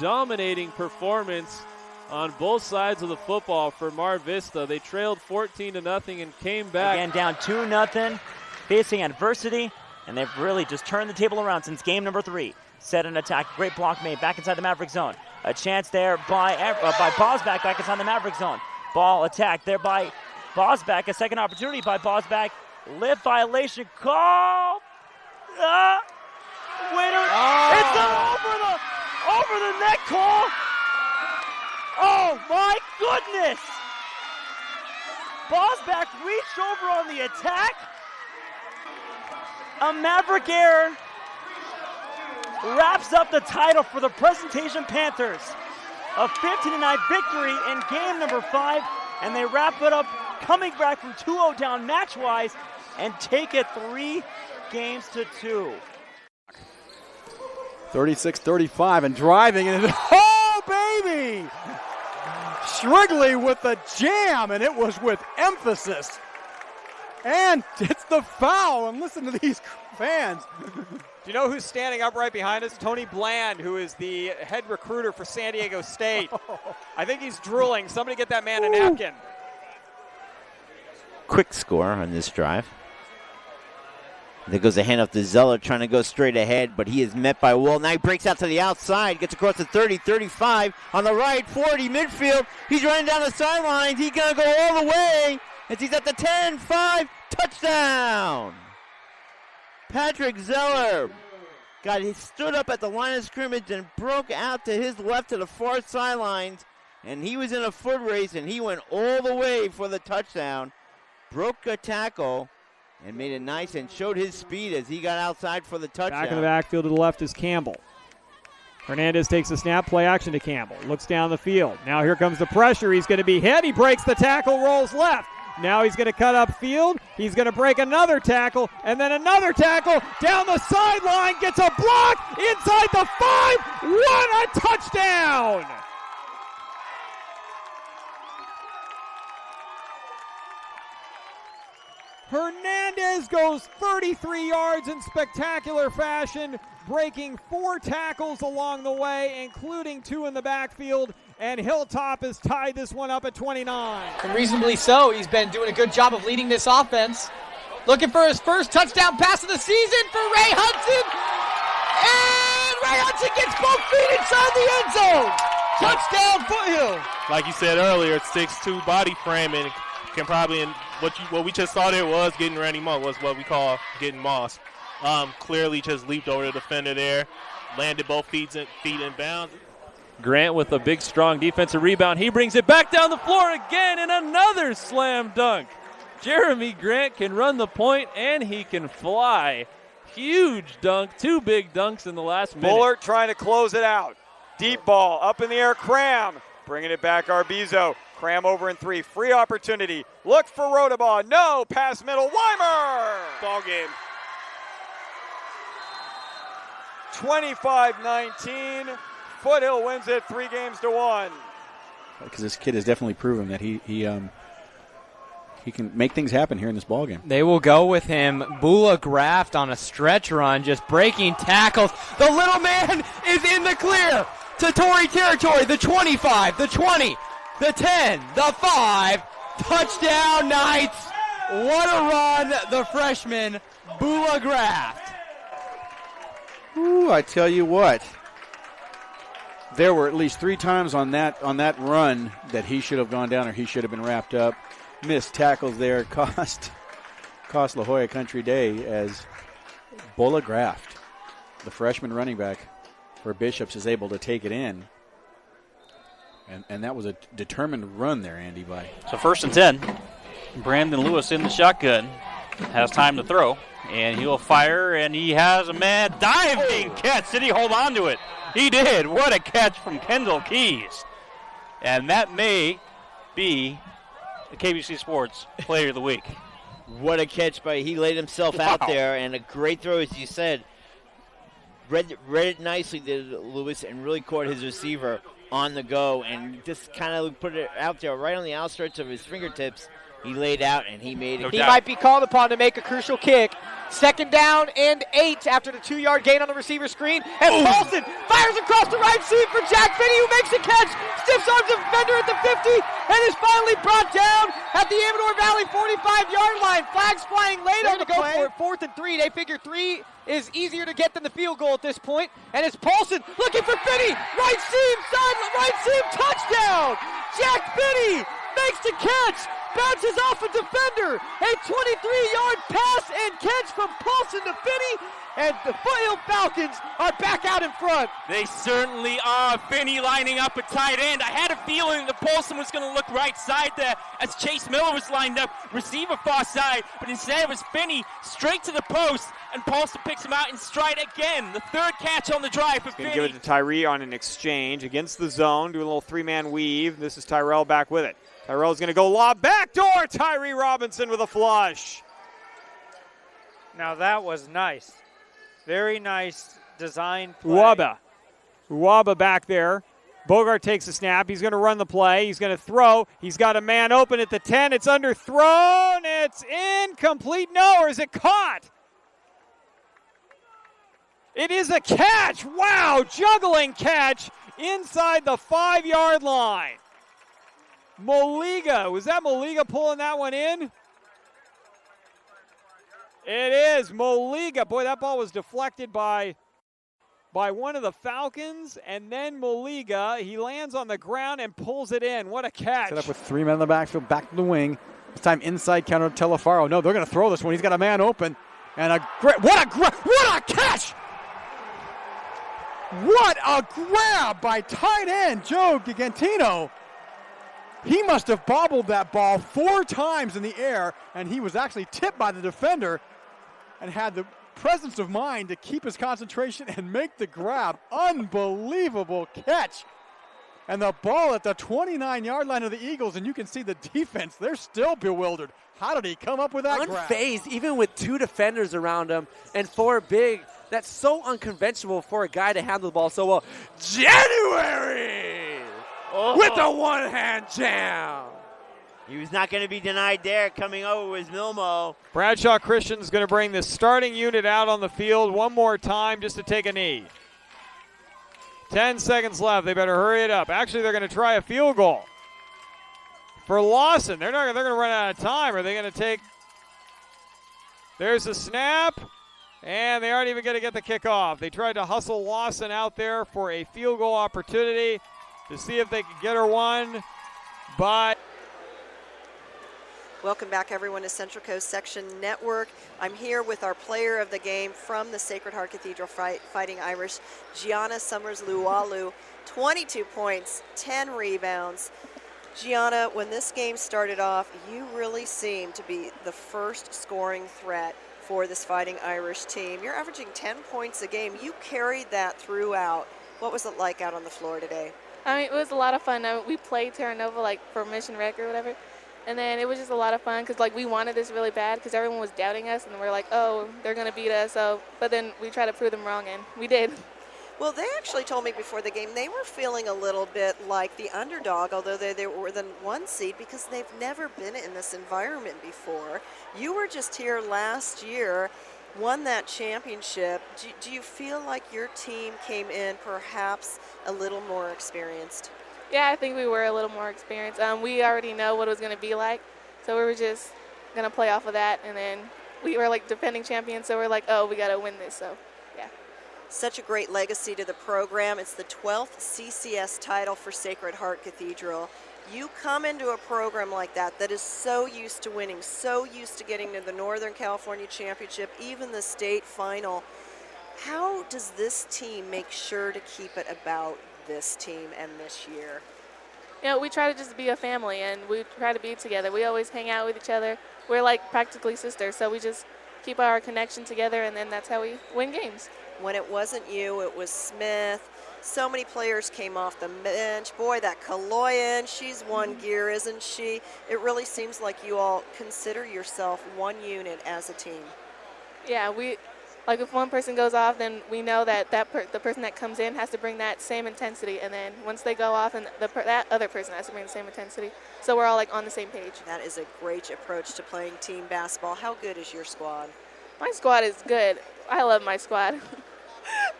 dominating performance on both sides of the football for Mar Vista. They trailed 14-0 and came back. Again, down 2-0, facing adversity. And they've really just turned the table around since game number 3. Set an attack. Great block made back inside the Maverick zone. A chance there by Bosback back inside the Maverick zone. Ball attacked there by Bosback. A second opportunity by Bosback. Lift violation call. Winner. It's over the net call. Oh my goodness. Bosback reached over on the attack. A Maverick error wraps up the title for the Presentation Panthers. A 15-9 victory in game number 5, and they wrap it up coming back from 2-0 down match-wise and take it 3 games to 2. 36-35 and driving, and oh, baby! Shrigley with the jam, and it was with emphasis. And it's the foul, and listen to these fans. Do you know who's standing up right behind us? Tony Bland, who is the head recruiter for San Diego State. I think he's drooling. Somebody get that man a napkin. Quick score on this drive. There goes a hand off to Zeller, trying to go straight ahead, but he is met by Wool. Now he breaks out to the outside, gets across the 30, 35, on the right, 40, midfield. He's running down the sidelines. He's going to go all the way as he's at the 10, 5, touchdown. Patrick Zeller he stood up at the line of scrimmage and broke out to his left to the far sidelines, and he was in a foot race, and he went all the way for the touchdown, broke a tackle, and made it nice and showed his speed as he got outside for the touchdown. Back in the backfield to the left is Campbell. Hernandez takes the snap, play action to Campbell. Looks down the field. Now here comes the pressure. He's going to be hit. He breaks the tackle, rolls left. Now he's going to cut upfield. He's going to break another tackle, and then another tackle down the sideline. Gets a block inside the 5. What a touchdown! Hernandez goes 33 yards in spectacular fashion, breaking 4 tackles along the way, including 2 in the backfield, and Hilltop has tied this one up at 29. And reasonably so. He's been doing a good job of leading this offense. Looking for his first touchdown pass of the season for Ray Hudson. And Ray Hudson gets both feet inside the end zone. Touchdown Foothill. Like you said earlier, it's 6'2" body frame, and can probably, what we just saw there was getting Randy Moss, was what we call getting Moss. Clearly just leaped over the defender there, landed both feet in bounds. Grant with a big, strong defensive rebound. He brings it back down the floor again, and another slam dunk. Jeremy Grant can run the point, and he can fly. Huge dunk, 2 big dunks in the last minute. Bullard trying to close it out. Deep ball, up in the air, Cram. Bringing it back, Arbizo. Cram over in 3, free opportunity. Look for Rodabaugh, no, pass middle, Weimer! Ball game. 25-19. Foothill wins it 3 games to 1. Because this kid has definitely proven that he can make things happen here in this ball game. They will go with him. Bula Graft on a stretch run, just breaking tackles. The little man is in the clear to Tory territory. The 25, the 20, the 10, the 5. Touchdown Knights. What a run, the freshman, Bula Graft. Ooh, I tell you what. There were at least 3 times on that run that he should have gone down or he should have been wrapped up. Missed tackles there cost La Jolla Country Day as Bula Graft, the freshman running back for Bishops, is able to take it in. And that was a determined run there, Andy, by. So 1st and 10. Brandon Lewis in the shotgun. Has time to throw. And he'll fire, and he has a mad diving catch. Did he hold on to it? He did. What a catch from Kendall Keys. And that may be the KBC Sports Player of the Week. What a catch he laid himself out there, and a great throw, as you said. Read it nicely, did Lewis, and really caught his receiver on the go, and just kind of put it out there right on the outstretch of his fingertips. He laid out, and he made it. He might be called upon to make a crucial kick. 2nd down and 8 after the 2-yard gain on the receiver screen. And Paulson fires across the right seam for Jack Finney, who makes a catch. Stiffs arms the defender at the 50 and is finally brought down at the Amador Valley 45-yard line. Flags flying late on the play. For it. 4th and 3. They figure 3 is easier to get than the field goal at this point. And it's Paulson looking for Finney. Right seam, touchdown. Jack Finney makes the catch. Bounces off a defender. A 23-yard pass and catch from Paulson to Finney. And the Foothill Falcons are back out in front. They certainly are. Finney lining up at tight end. I had a feeling that Paulson was going to look right side there as Chase Miller was lined up. Receiver far side. But instead it was Finney straight to the post. And Paulson picks him out in stride again. The 3rd catch on the drive for Finney. Going to give it to Tyree on an exchange against the zone. Do a little 3-man weave. This is Tyrell back with it. Tyrell's going to go lob back door. Tyree Robinson with a flush. Now that was nice. Very nice design play. Uwaba back there. Bogart takes a snap. He's going to run the play. He's going to throw. He's got a man open at the 10. It's underthrown. It's incomplete. No, or is it caught? It is a catch. Wow, juggling catch inside the 5-yard line. Maliga. Was that Maliga pulling that one in? It is Maliga. Boy, that ball was deflected by one of the Falcons, and then Maliga, he lands on the ground and pulls it in. What a catch. Set up with 3 men in the backfield, back to the wing. This time inside counter to Telefaro. No, they're going to throw this one. He's got a man open. And what a catch! What a grab by tight end Joe Gigantino. He must have bobbled that ball 4 times in the air, and he was actually tipped by the defender and had the presence of mind to keep his concentration and make the grab. Unbelievable catch. And the ball at the 29-yard line of the Eagles, and you can see the defense, they're still bewildered. How did he come up with that grab? Unfazed, even with 2 defenders around him and 4 big. That's so unconventional for a guy to handle the ball so well. January with a one-hand jam. He was not going to be denied there. Coming over was Milmo. Bradshaw Christian's going to bring the starting unit out on the field one more time just to take a knee. 10 seconds left. They better hurry it up. Actually, they're going to try a field goal for Lawson. They're going to run out of time. Are they going to take? There's a snap, and they aren't even going to get the kickoff. They tried to hustle Lawson out there for a field goal opportunity to see if they could get her one, but. Welcome back, everyone, to Central Coast Section Network. I'm here with our player of the game from the Sacred Heart Cathedral Fighting Irish, Gianna Summers-Lualu. 22 points, 10 rebounds. Gianna, when this game started off, you really seemed to be the first scoring threat for this Fighting Irish team. You're averaging 10 points a game. You carried that throughout. What was it like out on the floor today? I mean, it was a lot of fun. We played Terra Nova like for Mission Rec or whatever. And then it was just a lot of fun because, like, we wanted this really bad because everyone was doubting us, and we're like, oh, they're going to beat us. So, but then we tried to prove them wrong, and we did. Well, they actually told me before the game they were feeling a little bit like the underdog, although they were the 1 seed because they've never been in this environment before. You were just here last year, won that championship. Do you feel like your team came in perhaps a little more experienced? Yeah, I think we were a little more experienced. We already know what it was going to be like, so we were just going to play off of that. And then we were like defending champions, so we're like, oh, we got to win this. So, yeah. Such a great legacy to the program. It's the 12th CCS title for Sacred Heart Cathedral. You come into a program like that that is so used to winning, so used to getting to the Northern California Championship, even the state final. How does this team make sure to keep it about this team and this year? You know, we try to just be a family, and we try to be together. We always hang out with each other. We're like practically sisters, so we just keep our connection together, and then that's how we win games. When it wasn't you, it was Smith. So many players came off the bench. Boy, that Kaloyan, she's one gear, isn't she? It really seems like you all consider yourself one unit as a team. Yeah, like if one person goes off, then we know that the person that comes in has to bring that same intensity, and then once they go off, and that other person has to bring the same intensity. So we're all like on the same page. That is a great approach to playing team basketball. How good is your squad? My squad is good. I love my squad.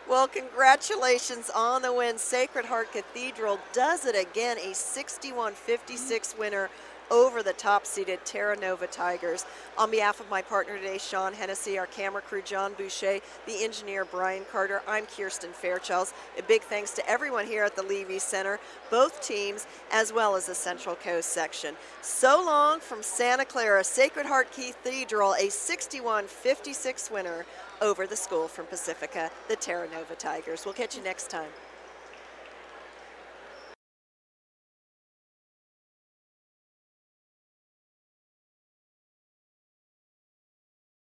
Well, congratulations on the win. Sacred Heart Cathedral does it again, a 61-56 winner over the top-seeded Terra Nova Tigers. On behalf of my partner today, Sean Hennessy, our camera crew, John Boucher, the engineer, Brian Carter, I'm Kirsten Fairchilds. A big thanks to everyone here at the Levy Center, both teams, as well as the Central Coast section. So long from Santa Clara, Sacred Heart Cathedral, a 61-56 winner over the school from Pacifica, the Terra Nova Tigers. We'll catch you next time.